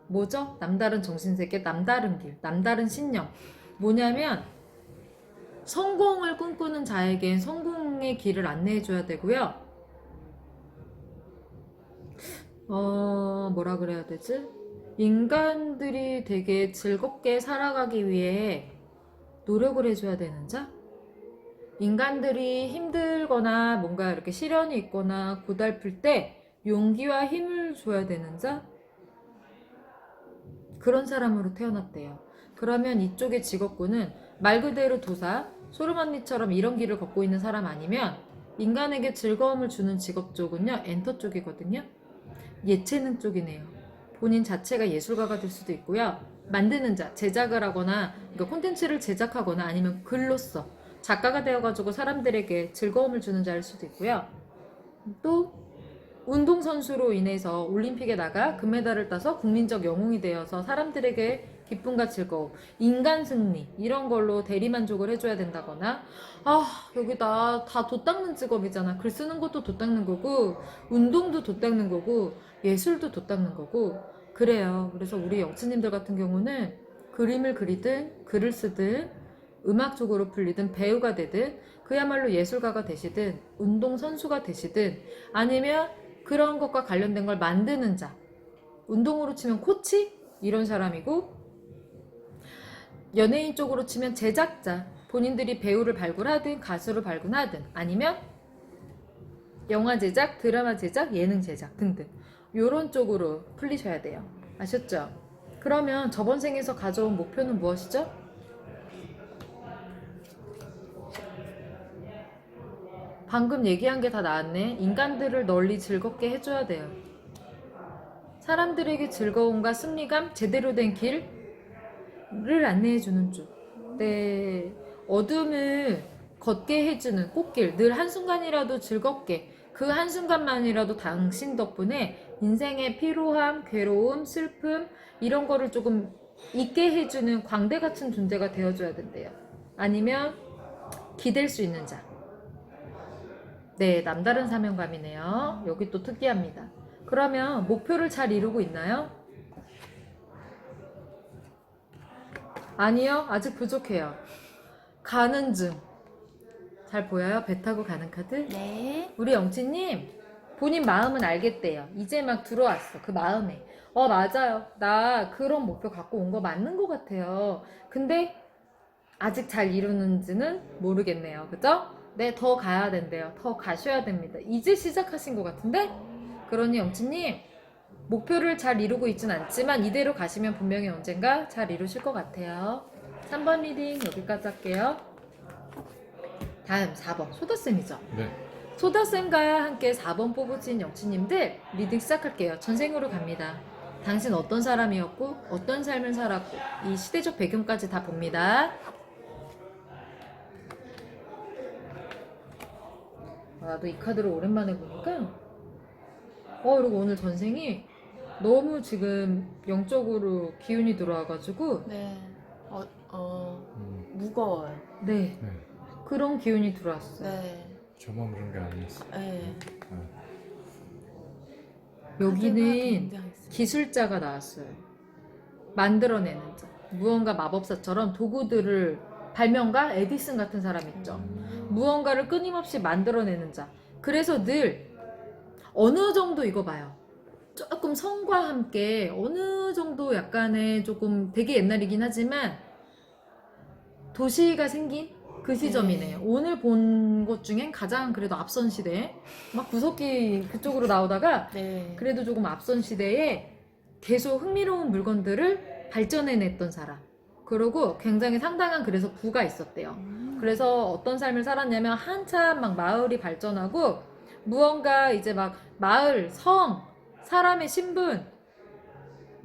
Speaker 1: 뭐죠? 남다른 정신세계, 남다른 길, 남다른 신념. 뭐냐면 성공을 꿈꾸는 자에겐 성공의 길을 안내해줘야 되고요. 뭐라 그래야 되지? 인간들이 되게 즐겁게 살아가기 위해 노력을 해줘야 되는 자, 인간들이 힘들거나 뭔가 이렇게 시련이 있거나 고달플 때 용기와 힘을 줘야 되는 자, 그런 사람으로 태어났대요. 그러면 이쪽의 직업군은 말 그대로 도사, 소름 언니처럼 이런 길을 걷고 있는 사람 아니면 인간에게 즐거움을 주는 직업 쪽은요, 엔터 쪽이거든요. 예체능 쪽이네요. 본인 자체가 예술가가 될 수도 있고요. 만드는 자, 제작을 하거나 그러니까 콘텐츠를 제작하거나 아니면 글로써 작가가 되어가지고 사람들에게 즐거움을 주는 자일 수도 있고요. 또 운동선수로 인해서 올림픽에 나가 금메달을 따서 국민적 영웅이 되어서 사람들에게 기쁨과 즐거움, 인간 승리 이런 걸로 대리만족을 해줘야 된다거나, 아 여기 나 다 돛 닦는 직업이잖아. 글 쓰는 것도 돛 닦는 거고 운동도 돛 닦는 거고 예술도 돛 닦는 거고 그래요. 그래서 우리 영치님들 같은 경우는 그림을 그리든 글을 쓰든 음악 쪽으로 풀리든 배우가 되든 그야말로 예술가가 되시든 운동선수가 되시든 아니면 그런 것과 관련된 걸 만드는 자, 운동으로 치면 코치 이런 사람이고, 연예인 쪽으로 치면 제작자, 본인들이 배우를 발굴하든 가수를 발굴하든 아니면 영화 제작, 드라마 제작, 예능 제작 등등 요런 쪽으로 풀리셔야 돼요. 아셨죠? 그러면 저번 생에서 가져온 목표는 무엇이죠? 방금 얘기한 게 다 나왔네. 인간들을 널리 즐겁게 해줘야 돼요. 사람들에게 즐거움과 승리감, 제대로 된 길을 안내해주는 쪽. 네, 어둠을 걷게 해주는 꽃길, 늘 한순간이라도 즐겁게, 그 한순간만이라도 당신 덕분에 인생의 피로함, 괴로움, 슬픔 이런 거를 조금 잊게 해주는 광대 같은 존재가 되어줘야 된대요. 아니면 기댈 수 있는 자. 네, 남다른 사명감이네요. 여기 또 특이합니다. 그러면 목표를 잘 이루고 있나요? 아니요, 아직 부족해요. 가는 중. 잘 보여요? 배 타고 가는 카드?
Speaker 2: 네.
Speaker 1: 우리 영치님, 본인 마음은 알겠대요. 이제 막 들어왔어, 그 마음에. 맞아요. 나 그런 목표 갖고 온 거 맞는 것 같아요. 근데 아직 잘 이루는지는 모르겠네요. 그죠? 네, 더 가야 된대요. 더 가셔야 됩니다. 이제 시작하신 것 같은데? 그러니 영치님, 목표를 잘 이루고 있진 않지만 이대로 가시면 분명히 언젠가 잘 이루실 것 같아요. 3번 리딩 여기까지 할게요. 다음 4번 소다쌤이죠?
Speaker 3: 네.
Speaker 1: 소다쌤과 함께 4번 뽑으신 영치님들 리딩 시작할게요. 전생으로 갑니다. 당신 어떤 사람이었고 어떤 삶을 살았고 이 시대적 배경까지 다 봅니다. 나도 이 카드를 오랜만에 보니까 그리고 오늘 전생이 너무 지금 영적으로 기운이 들어와가지고
Speaker 2: 네. 무거워요.
Speaker 1: 네,
Speaker 3: 네.
Speaker 1: 그런 기운이 들어왔어요.
Speaker 2: 네.
Speaker 3: 저만 그런 게 아니었어요.
Speaker 2: 네.
Speaker 1: 여기는
Speaker 2: 굉장했어요.
Speaker 1: 기술자가 나왔어요. 만들어내는 자. 무언가 마법사처럼 도구들을 발명가 에디슨 같은 사람 있죠. 무언가를 끊임없이 만들어내는 자. 그래서 늘 어느 정도 이거 봐요. 조금 성과 함께 어느 정도 약간의 조금 되게 옛날이긴 하지만 도시가 생긴 그 시점이네요. 오늘 본 것 중엔 가장 그래도 앞선 시대. 막 구석기 그쪽으로 나오다가
Speaker 2: 네.
Speaker 1: 그래도 조금 앞선 시대에 계속 흥미로운 물건들을 발전해냈던 사람. 그리고 굉장히 상당한 그래서 부가 있었대요. 그래서 어떤 삶을 살았냐면 한참 막 마을이 발전하고 무언가 이제 막 마을, 성, 사람의 신분,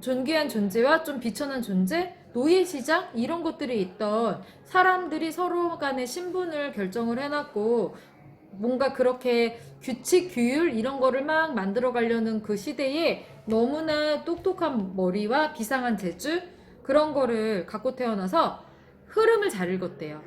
Speaker 1: 존귀한 존재와 좀 비천한 존재, 노예시장 이런 것들이 있던 사람들이 서로 간의 신분을 결정을 해놨고 뭔가 그렇게 규칙, 규율 이런 거를 막 만들어 가려는 그 시대에 너무나 똑똑한 머리와 비상한 재주 그런 거를 갖고 태어나서 흐름을 잘 읽었대요.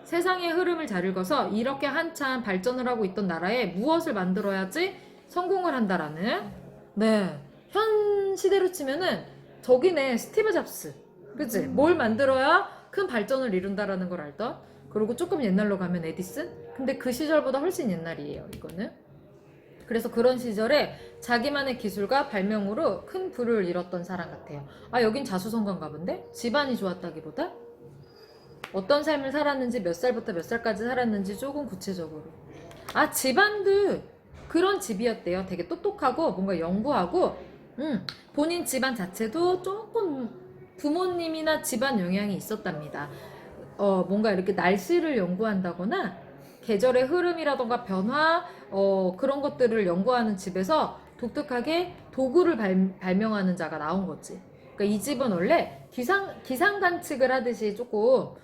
Speaker 1: 세상의 흐름을 잘 읽어서 이렇게 한참 발전을 하고 있던 나라에 무엇을 만들어야지 성공을 한다라는 네, 현 시대로 치면은 저기네 스티브 잡스 그치? 뭘 만들어야 큰 발전을 이룬다라는 걸 알던 그리고 조금 옛날로 가면 에디슨? 근데 그 시절보다 훨씬 옛날이에요 이거는. 그래서 그런 시절에 자기만의 기술과 발명으로 큰 부를 이뤘던 사람 같아요. 여긴 자수성가인가 본데? 집안이 좋았다기보다? 어떤 삶을 살았는지, 몇 살부터 몇 살까지 살았는지 조금 구체적으로. 아, 집안도 그런 집이었대요. 되게 똑똑하고 뭔가 연구하고, 본인 집안 자체도 조금 부모님이나 집안 영향이 있었답니다. 뭔가 이렇게 날씨를 연구한다거나 계절의 흐름이라던가 변화, 그런 것들을 연구하는 집에서 독특하게 도구를 발명하는 자가 나온 거지. 그러니까 이 집은 원래 기상관측을 하듯이 조금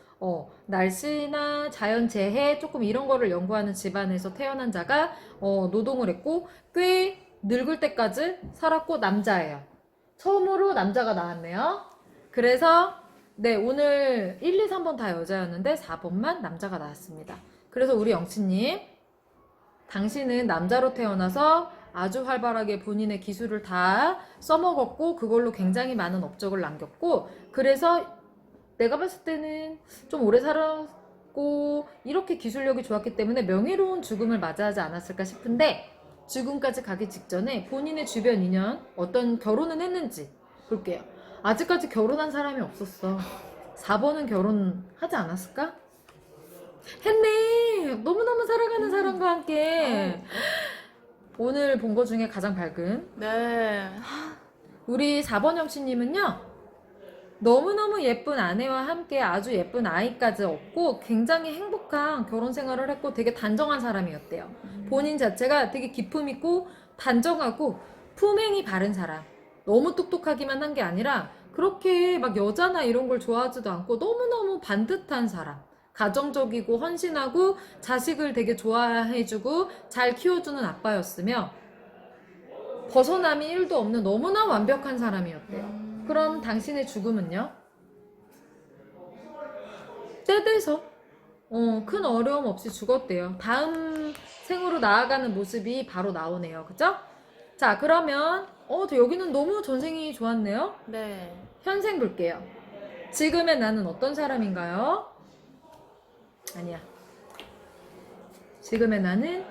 Speaker 1: 날씨나 자연재해 조금 이런 거를 연구하는 집안에서 태어난 자가 노동을 했고 꽤 늙을 때까지 살았고 남자예요. 처음으로 남자가 나왔네요. 그래서 네, 오늘 1, 2, 3번 다 여자였는데 4번만 남자가 나왔습니다. 그래서 우리 영치님, 당신은 남자로 태어나서 아주 활발하게 본인의 기술을 다 써먹었고 그걸로 굉장히 많은 업적을 남겼고, 그래서 내가 봤을 때는 좀 오래 살았고 이렇게 기술력이 좋았기 때문에 명예로운 죽음을 맞이하지 않았을까 싶은데, 죽음까지 가기 직전에 본인의 주변 인연 어떤 결혼은 했는지 볼게요. 아직까지 결혼한 사람이 없었어. 4번은 결혼하지 않았을까? 했네. 너무너무 사랑하는 사람과 함께 오늘 본 거 중에 가장 밝은
Speaker 2: 네.
Speaker 1: 우리 4번 영치님은요, 너무너무 예쁜 아내와 함께 아주 예쁜 아이까지 얻고 굉장히 행복한 결혼 생활을 했고 되게 단정한 사람이었대요. 본인 자체가 되게 기품 있고 단정하고 품행이 바른 사람. 너무 똑똑하기만 한 게 아니라 그렇게 막 여자나 이런 걸 좋아하지도 않고 너무너무 반듯한 사람. 가정적이고 헌신하고 자식을 되게 좋아해주고 잘 키워주는 아빠였으며 벗어남이 1도 없는 너무나 완벽한 사람이었대요. 그럼 당신의 죽음은요? 때 돼서 큰 어려움 없이 죽었대요. 다음 생으로 나아가는 모습이 바로 나오네요. 그죠? 자, 그러면 여기는 너무 전생이 좋았네요.
Speaker 2: 네.
Speaker 1: 현생 볼게요. 지금의 나는 어떤 사람인가요? 아니야. 지금의 나는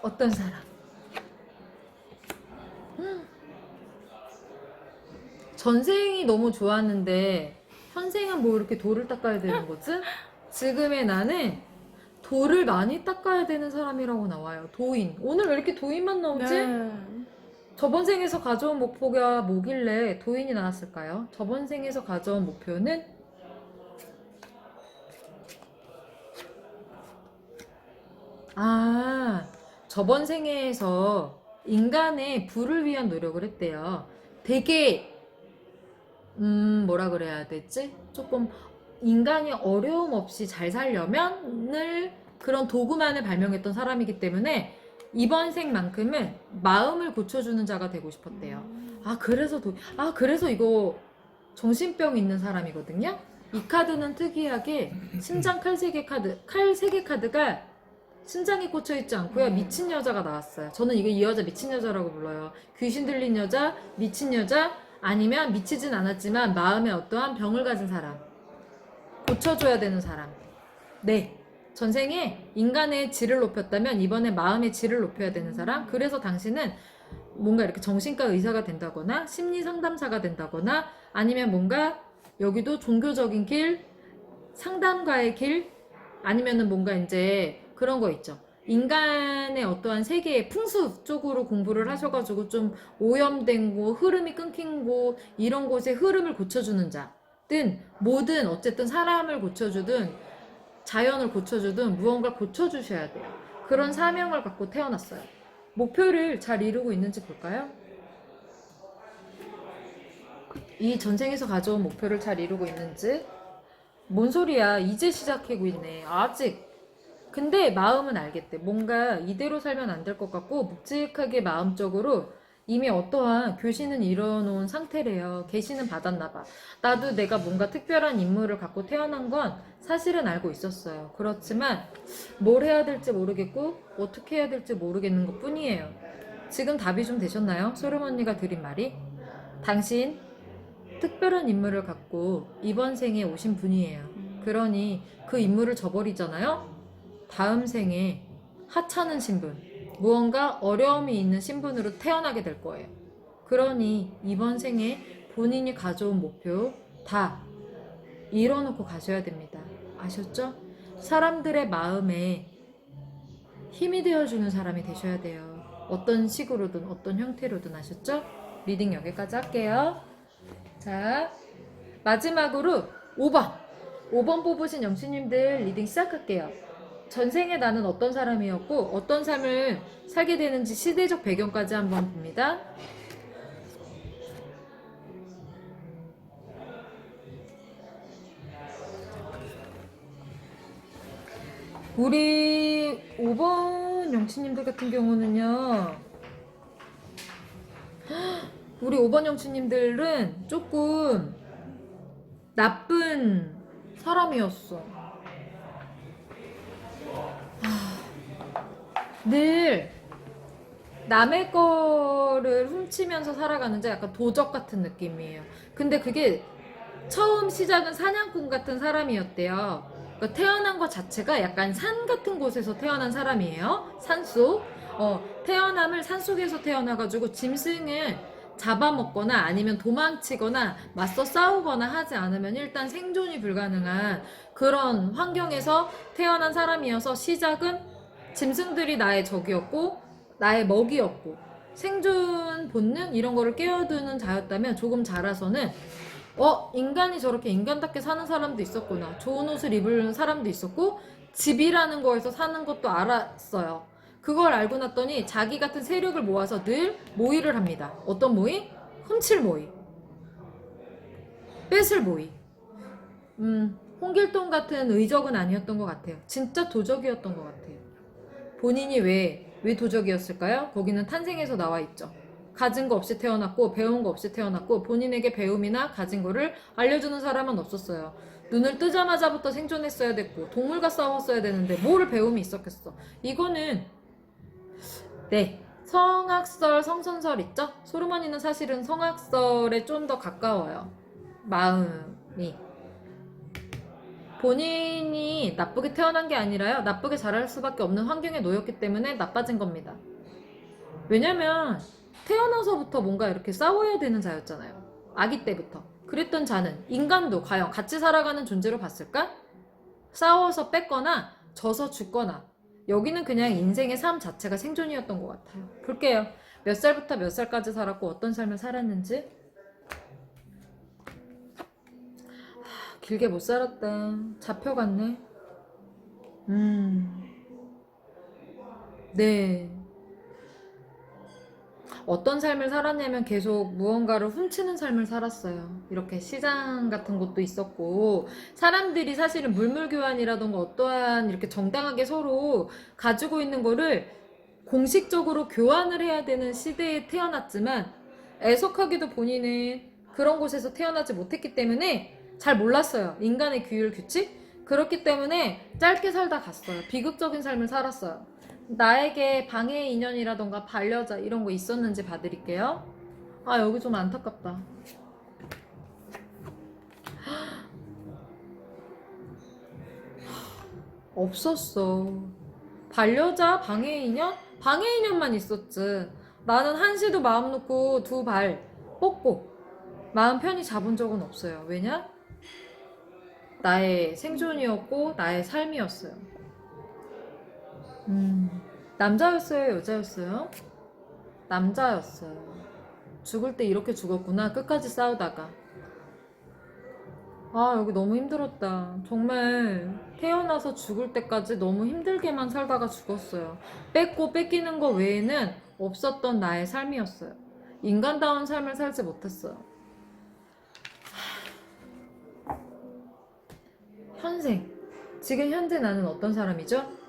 Speaker 1: 어떤 사람? 전생이 너무 좋았는데 현생은 뭐 이렇게 돌을 닦아야 되는 거지? 지금의 나는 돌을 많이 닦아야 되는 사람이라고 나와요. 도인. 오늘 왜 이렇게 도인만 나오지?
Speaker 2: 네.
Speaker 1: 저번 생에서 가져온 목표가 뭐길래 도인이 나왔을까요? 저번 생에서 가져온 목표는 저번 생에서 인간의 부를 위한 노력을 했대요. 되게 뭐라 그래야 되지? 조금 인간이 어려움 없이 잘 살려면 그런 도구만을 발명했던 사람이기 때문에 이번 생만큼은 마음을 고쳐주는 자가 되고 싶었대요. 그래서 이거 정신병 있는 사람이거든요. 이 카드는 특이하게 심장 칼 3개 카드가 심장에 꽂혀 있지 않고요. 미친 여자가 나왔어요. 저는 이 여자 미친 여자라고 불러요. 귀신 들린 여자, 미친 여자, 아니면 미치진 않았지만 마음에 어떠한 병을 가진 사람. 고쳐줘야 되는 사람. 네. 전생에 인간의 질을 높였다면 이번에 마음의 질을 높여야 되는 사람. 그래서 당신은 뭔가 이렇게 정신과 의사가 된다거나 심리 상담사가 된다거나 아니면 뭔가 여기도 종교적인 길, 상담가의 길, 아니면은 뭔가 이제 그런 거 있죠. 인간의 어떠한 세계의 풍수 쪽으로 공부를 하셔가지고 좀 오염된 곳, 흐름이 끊긴 곳, 이런 곳의 흐름을 고쳐주는 자든 뭐든 어쨌든 사람을 고쳐주든 자연을 고쳐주든 무언가 고쳐주셔야 돼요. 그런 사명을 갖고 태어났어요. 목표를 잘 이루고 있는지 볼까요? 이 전생에서 가져온 목표를 잘 이루고 있는지. 뭔 소리야, 이제 시작하고 있네. 아직. 근데 마음은 알겠대. 뭔가 이대로 살면 안 될 것 같고 묵직하게 마음적으로 이미 어떠한 교신은 이뤄놓은 상태래요. 계시는 받았나 봐. 나도 내가 뭔가 특별한 임무를 갖고 태어난 건 사실은 알고 있었어요. 그렇지만 뭘 해야 될지 모르겠고 어떻게 해야 될지 모르겠는 것 뿐이에요. 지금 답이 좀 되셨나요? 소름 언니가 드린 말이? 당신 특별한 임무를 갖고 이번 생에 오신 분이에요. 그러니 그 임무를 저버리잖아요? 다음 생에 하찮은 신분, 무언가 어려움이 있는 신분으로 태어나게 될 거예요. 그러니 이번 생에 본인이 가져온 목표 다 이뤄놓고 가셔야 됩니다. 아셨죠? 사람들의 마음에 힘이 되어주는 사람이 되셔야 돼요. 어떤 식으로든 어떤 형태로든. 아셨죠? 리딩 여기까지 할게요. 자, 마지막으로 5번 뽑으신 영신님들 리딩 시작할게요. 전생에 나는 어떤 사람이었고 어떤 삶을 살게 되는지 시대적 배경까지 한번 봅니다. 우리 5번 영치님들 같은 경우는요, 우리 5번 영치님들은 조금 나쁜 사람이었어. 늘 남의 거를 훔치면서 살아가는 자 약간 도적 같은 느낌이에요. 근데 그게 처음 시작은 사냥꾼 같은 사람이었대요. 그러니까 태어난 것 자체가 약간 산 같은 곳에서 태어난 사람이에요. 산속. 태어남을 산속에서 태어나가지고 짐승을 잡아먹거나 아니면 도망치거나 맞서 싸우거나 하지 않으면 일단 생존이 불가능한 그런 환경에서 태어난 사람이어서 시작은 짐승들이 나의 적이었고 나의 먹이였고 생존 본능 이런 거를 깨어드는 자였다면 조금 자라서는 인간이 저렇게 인간답게 사는 사람도 있었구나. 좋은 옷을 입을 사람도 있었고 집이라는 거에서 사는 것도 알았어요. 그걸 알고 났더니 자기 같은 세력을 모아서 늘 모의를 합니다. 어떤 모의? 훔칠 모의. 뺏을 모의. 홍길동 같은 의적은 아니었던 것 같아요. 진짜 도적이었던 것 같아요. 본인이 왜 도적이었을까요? 거기는 탄생에서 나와 있죠. 가진 거 없이 태어났고 배운 거 없이 태어났고 본인에게 배움이나 가진 거를 알려주는 사람은 없었어요. 눈을 뜨자마자부터 생존했어야 됐고 동물과 싸웠어야 되는데 뭘 배움이 있었겠어. 이거는 성악설, 성선설 있죠? 소르머니는 사실은 성악설에 좀 더 가까워요. 마음이. 본인이 나쁘게 태어난 게 아니라요. 나쁘게 자랄 수밖에 없는 환경에 놓였기 때문에 나빠진 겁니다. 왜냐면 태어나서부터 뭔가 이렇게 싸워야 되는 자였잖아요. 아기 때부터. 그랬던 자는 인간도 과연 같이 살아가는 존재로 봤을까? 싸워서 뺐거나 져서 죽거나 여기는 그냥 인생의 삶 자체가 생존이었던 것 같아요. 볼게요. 몇 살부터 몇 살까지 살았고 어떤 삶을 살았는지. 길게 못 살았다. 잡혀갔네. 네. 어떤 삶을 살았냐면 계속 무언가를 훔치는 삶을 살았어요. 이렇게 시장 같은 곳도 있었고 사람들이 사실은 물물교환이라던가 어떠한 이렇게 정당하게 서로 가지고 있는 거를 공식적으로 교환을 해야 되는 시대에 태어났지만 애석하게도 본인은 그런 곳에서 태어나지 못했기 때문에 잘 몰랐어요. 인간의 규율 규칙? 그렇기 때문에 짧게 살다 갔어요. 비극적인 삶을 살았어요. 나에게 방해 인연이라던가 반려자 이런 거 있었는지 봐드릴게요. 여기 좀 안타깝다. 없었어. 반려자, 방해 인연? 방해 인연만 있었지. 나는 한시도 마음 놓고 두 발 뻗고 마음 편히 잡은 적은 없어요. 왜냐? 나의 생존이었고 나의 삶이었어요. 남자였어요? 여자였어요? 남자였어요. 죽을 때 이렇게 죽었구나. 끝까지 싸우다가. 여기 너무 힘들었다. 정말 태어나서 죽을 때까지 너무 힘들게만 살다가 죽었어요. 뺏고 뺏기는 거 외에는 없었던 나의 삶이었어요. 인간다운 삶을 살지 못했어요. 현생. 지금 현재 나는 어떤 사람이죠?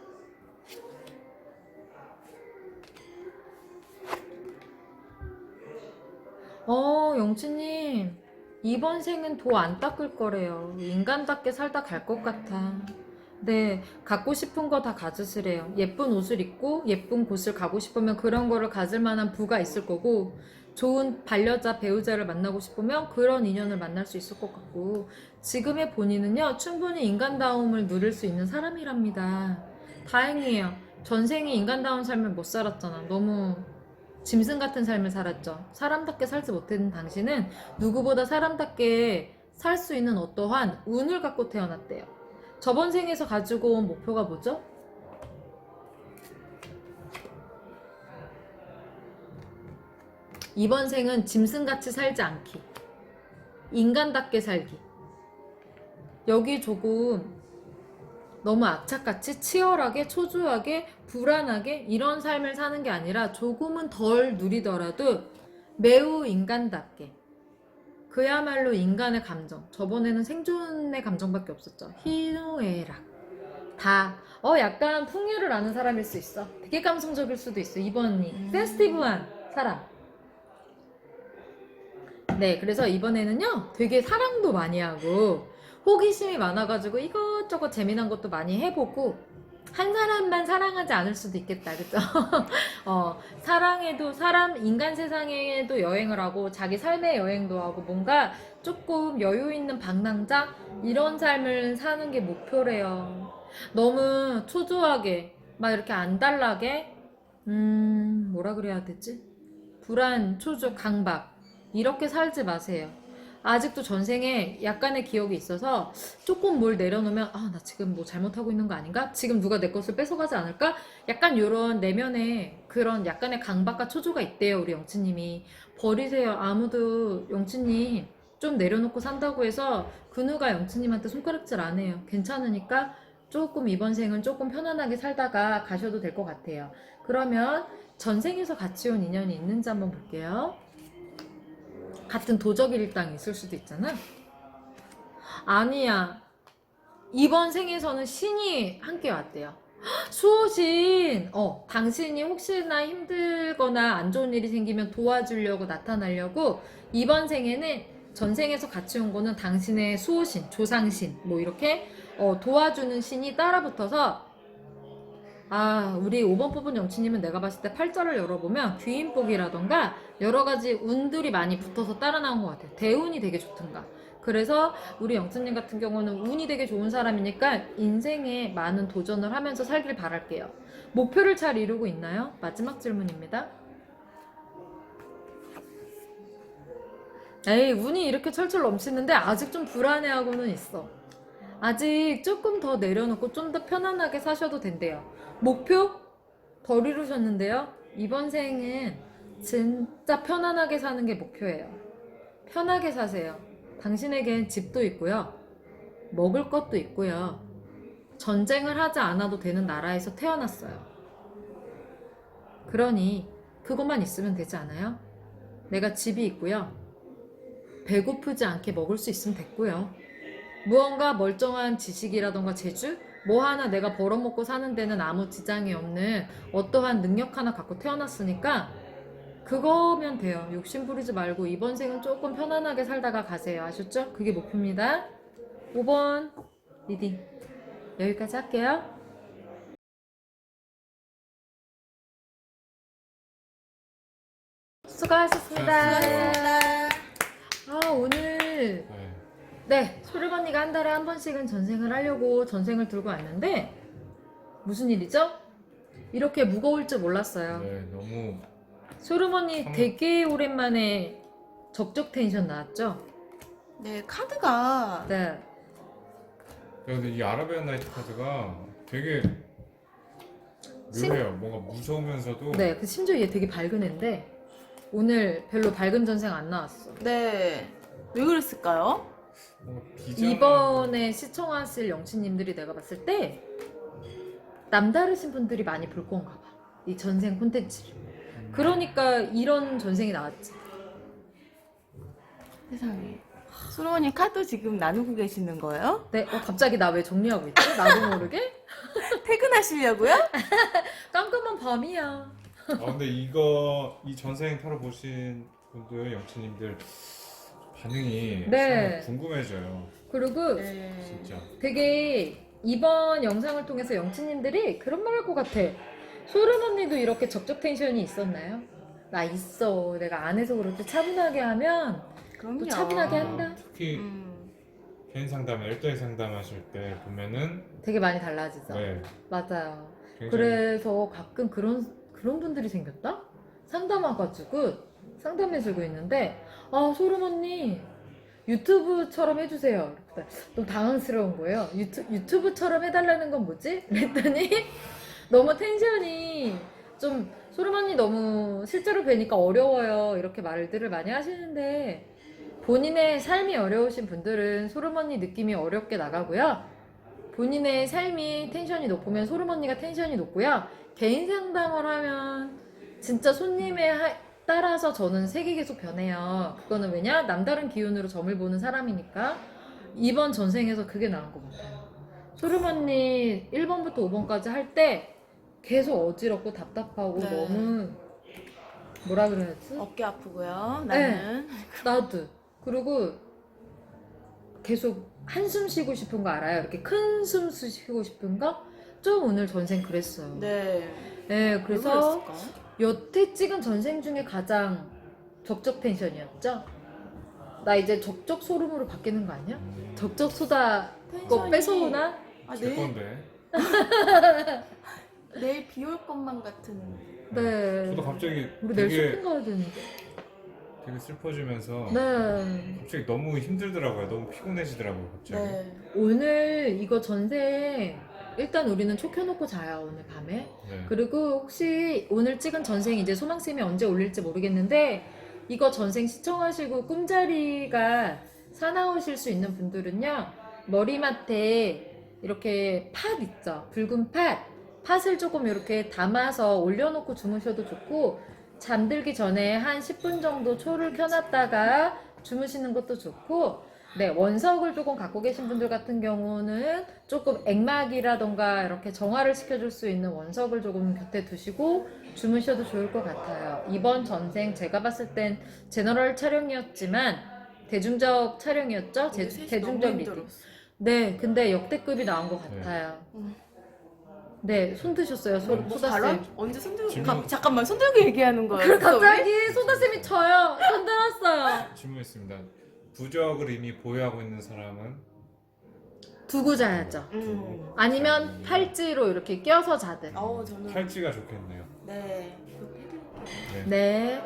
Speaker 1: 영치님, 이번 생은 도 안 닦을 거래요. 인간답게 살다 갈 것 같아. 네, 갖고 싶은 거 다 가지시래요. 예쁜 옷을 입고 예쁜 곳을 가고 싶으면 그런 거를 가질 만한 부가 있을 거고, 좋은 반려자, 배우자를 만나고 싶으면 그런 인연을 만날 수 있을 것 같고, 지금의 본인은요, 충분히 인간다움을 누릴 수 있는 사람이랍니다. 다행이에요. 전생에 인간다운 삶을 못 살았잖아. 너무 짐승 같은 삶을 살았죠. 사람답게 살지 못한 당신은 누구보다 사람답게 살 수 있는 어떠한 운을 갖고 태어났대요. 저번 생에서 가지고 온 목표가 뭐죠? 이번 생은 짐승같이 살지 않기. 인간답게 살기. 여기 조금 너무 악착같이 치열하게 초조하게 불안하게 이런 삶을 사는 게 아니라 조금은 덜 누리더라도 매우 인간답게 그야말로 인간의 감정 저번에는 생존의 감정밖에 없었죠. 희노애락 다 약간 풍요를 아는 사람일 수 있어. 되게 감성적일 수도 있어. 이번이 센시티브한 사람. 네, 그래서 이번에는요 되게 사랑도 많이 하고 호기심이 많아가지고 이것저것 재미난 것도 많이 해보고 한 사람만 사랑하지 않을 수도 있겠다, 그죠? 사랑해도 인간 세상에도 여행을 하고 자기 삶의 여행도 하고 뭔가 조금 여유 있는 방랑자 이런 삶을 사는 게 목표래요. 너무 초조하게 막 이렇게 안달나게 뭐라 그래야 되지? 불안, 초조, 강박 이렇게 살지 마세요. 아직도 전생에 약간의 기억이 있어서 조금 뭘 내려놓으면 나 지금 뭐 잘못하고 있는 거 아닌가? 지금 누가 내 것을 뺏어가지 않을까? 약간 요런 내면에 그런 약간의 강박과 초조가 있대요. 우리 영치님이. 버리세요. 아무도 영치님 좀 내려놓고 산다고 해서 그 누가 영치님한테 손가락질 안 해요. 괜찮으니까 조금 이번 생은 조금 편안하게 살다가 가셔도 될 것 같아요. 그러면 전생에서 같이 온 인연이 있는지 한번 볼게요. 같은 도적 일당이 있을 수도 있잖아. 아니야. 이번 생에서는 신이 함께 왔대요. 수호신. 당신이 혹시나 힘들거나 안 좋은 일이 생기면 도와주려고 나타나려고 이번 생에는 전생에서 같이 온 거는 당신의 수호신, 조상신 뭐 이렇게 도와주는 신이 따라붙어서 우리 5번 뽑은 영치님은 내가 봤을 때 팔자를 열어보면 귀인복이라던가 여러가지 운들이 많이 붙어서 따라 나온 것 같아요. 대운이 되게 좋던가. 그래서 우리 영치님 같은 경우는 운이 되게 좋은 사람이니까 인생에 많은 도전을 하면서 살길 바랄게요. 목표를 잘 이루고 있나요? 마지막 질문입니다. 에이, 운이 이렇게 철철 넘치는데 아직 좀 불안해하고는 있어. 아직 조금 더 내려놓고 좀 더 편안하게 사셔도 된대요. 목표? 덜 이루셨는데요. 이번 생은 진짜 편안하게 사는 게 목표예요. 편하게 사세요. 당신에겐 집도 있고요. 먹을 것도 있고요. 전쟁을 하지 않아도 되는 나라에서 태어났어요. 그러니 그것만 있으면 되지 않아요? 내가 집이 있고요. 배고프지 않게 먹을 수 있으면 됐고요. 무언가 멀쩡한 지식이라던가 재주? 뭐 하나 내가 벌어먹고 사는 데는 아무 지장이 없는 어떠한 능력 하나 갖고 태어났으니까 그거면 돼요. 욕심 부리지 말고 이번 생은 조금 편안하게 살다가 가세요. 아셨죠? 그게 목표입니다. 5번 리딩 여기까지 할게요. 수고하셨습니다. 오늘 네, 소름 언니가 한 달에 한 번씩은 전생을 하려고 전생을 들고 왔는데 무슨 일이죠? 이렇게 무거울 줄 몰랐어요.
Speaker 3: 네, 너무
Speaker 1: 소름 언니 되게 오랜만에 적적 텐션 나왔죠?
Speaker 2: 네, 카드가
Speaker 1: 네.
Speaker 3: 근데 이 아라비안 나이트 카드가 되게 묘해요. 뭔가 무서우면서도
Speaker 1: 네, 심지어 얘 되게 밝은 애인데 오늘 별로 밝은 전생 안 나왔어.
Speaker 2: 네. 왜 그랬을까요?
Speaker 3: 뭔가 비장한
Speaker 1: 이번에 시청하실 영치님들이 내가 봤을 때 남다르신 분들이 많이 볼 건가 봐. 이 전생 콘텐츠를. 그러니까 이런 전생이 나왔지.
Speaker 2: 세상에. 수로원이 카드 지금 나누고 계시는 거예요?
Speaker 1: 네, 갑자기 나 왜 정리하고 있지? 나도 모르게?
Speaker 2: 퇴근하시려고요?
Speaker 1: 깜깜한 밤이야.
Speaker 3: 근데 이 전생 타로 보신 분들, 영치님들 반응이
Speaker 1: 네.
Speaker 3: 정말 궁금해져요.
Speaker 1: 그리고
Speaker 2: 네.
Speaker 3: 진짜.
Speaker 1: 되게 이번 영상을 통해서 영치님들이 그런 말 할 것 같아. 소름 언니도 이렇게 적적 텐션이 있었나요? 나 있어. 내가 안 해서 그렇지. 차분하게 하면
Speaker 2: 그럼요.
Speaker 1: 또 차분하게 한다.
Speaker 3: 특히
Speaker 2: 음.
Speaker 3: 개인 상담, 일대일 상담하실 때 보면은
Speaker 1: 되게 많이 달라지죠.
Speaker 3: 네,
Speaker 1: 맞아요.
Speaker 3: 굉장히
Speaker 1: 그래서 가끔 그런 분들이 생겼다? 상담와가지고 상담해주고 있는데 소름 언니 유튜브처럼 해주세요. 너무 당황스러운 거예요. 유튜브처럼 해달라는 건 뭐지? 그랬더니 너무 텐션이 좀 소름 언니 너무 실제로 뵈니까 어려워요. 이렇게 말들을 많이 하시는데 본인의 삶이 어려우신 분들은 소름 언니 느낌이 어렵게 나가고요. 본인의 삶이 텐션이 높으면 소름 언니가 텐션이 높고요. 개인 상담을 하면 진짜 손님에 따라서 저는 색이 계속 변해요. 그거는 왜냐? 남다른 기운으로 점을 보는 사람이니까. 이번 전생에서 그게 나은 것 같아요. 소름 언니 1번부터 5번까지 할 때 계속 어지럽고 답답하고
Speaker 2: 네.
Speaker 1: 너무 뭐라 그래야지?
Speaker 2: 어깨 아프고요. 나는.
Speaker 1: 나도. 그리고 계속 한숨 쉬고 싶은 거 알아요? 이렇게 큰 숨 쉬고 싶은 거? 좀 오늘 전생 그랬어요.
Speaker 2: 네.
Speaker 1: 네,
Speaker 2: 왜
Speaker 1: 그래서
Speaker 2: 그랬을까?
Speaker 1: 여태 찍은 전생 중에 가장 적적 텐션이었죠? 나 이제 적적 소름으로 바뀌는 거 아니야? 적적 소다 거
Speaker 2: 텐션이-
Speaker 1: 뺏어오나?
Speaker 2: 아,
Speaker 3: 제 건데.
Speaker 2: 내일 비 올 것만 같은.
Speaker 1: 네.
Speaker 3: 저도 갑자기
Speaker 1: 우리 내일
Speaker 3: 되게
Speaker 1: 쇼핑 가야 되는데.
Speaker 3: 되게 슬퍼지면서
Speaker 1: 네.
Speaker 3: 갑자기 너무 힘들더라고요. 너무 피곤해지더라고요. 갑자기.
Speaker 2: 네.
Speaker 1: 오늘 이거 전생 일단 우리는 초 켜놓고 자요 오늘 밤에.
Speaker 3: 네.
Speaker 1: 그리고 혹시 오늘 찍은 전생 이제 소망쌤이 언제 올릴지 모르겠는데 이거 전생 시청하시고 꿈자리가 사나우실 수 있는 분들은요 머리맡에 이렇게 팥 있죠, 붉은 팥을 조금 이렇게 담아서 올려놓고 주무셔도 좋고 잠들기 전에 한 10분 정도 초를 켜놨다가 주무시는 것도 좋고, 네, 원석을 조금 갖고 계신 분들 같은 경우는 조금 액막이라던가 이렇게 정화를 시켜줄 수 있는 원석을 조금 곁에 두시고 주무셔도 좋을 것 같아요. 이번 전생 제가 봤을 땐 제너럴 촬영이었지만 대중적 촬영이었죠?
Speaker 2: 우리 셋이
Speaker 1: 대중적
Speaker 2: 너무
Speaker 1: 리딩.
Speaker 2: 힘들었어.
Speaker 1: 네, 근데 역대급이 나온 것 같아요. 네, 손 드셨어요,
Speaker 3: 뭐
Speaker 1: 소다쌤.
Speaker 2: 언제 손들고
Speaker 3: 질문-
Speaker 2: 잠깐만 손들고 얘기하는 거야.
Speaker 1: 그럼 갑자기 소다쌤이 쳐요. 손 들었어요.
Speaker 3: 질문했습니다. 부적을 이미 보유하고 있는 사람은
Speaker 1: 두고 자야죠. 아니면 팔찌로 이렇게 껴서 자든.
Speaker 2: 저는
Speaker 3: 팔찌가 좋겠네요.
Speaker 2: 네.
Speaker 3: 네.
Speaker 1: 네.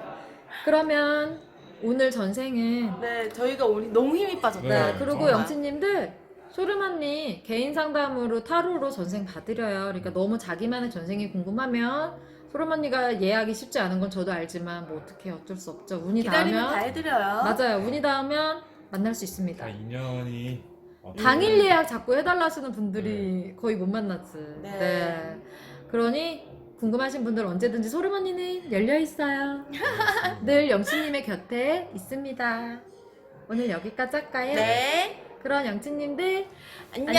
Speaker 1: 그러면 오늘 전생은
Speaker 2: 네, 저희가 오늘 너무 힘이 빠졌다.
Speaker 1: 네,
Speaker 3: 네,
Speaker 1: 그리고
Speaker 3: 정말.
Speaker 1: 영치님들 소름 언니 개인 상담으로 타로로 전생 받으려요. 그러니까 너무 자기만의 전생이 궁금하면 소름 언니가 예약이 쉽지 않은 건 저도 알지만 뭐 어떻게 어쩔 수 없죠. 운이
Speaker 2: 기다리면 다
Speaker 1: 닿으면
Speaker 2: 해드려요.
Speaker 1: 맞아요. 운이 닿으면 만날 수 있습니다.
Speaker 3: 다 인연이
Speaker 1: 당일 예약 자꾸 해달라 하시는 분들이 거의 못 만났지.
Speaker 2: 네.
Speaker 1: 네. 그러니 궁금하신 분들 언제든지 소름 언니는 열려 있어요. 늘 영치님의 곁에 있습니다. 오늘 여기까지 할까요?
Speaker 2: 네.
Speaker 1: 그럼 영치님들
Speaker 2: 안녕.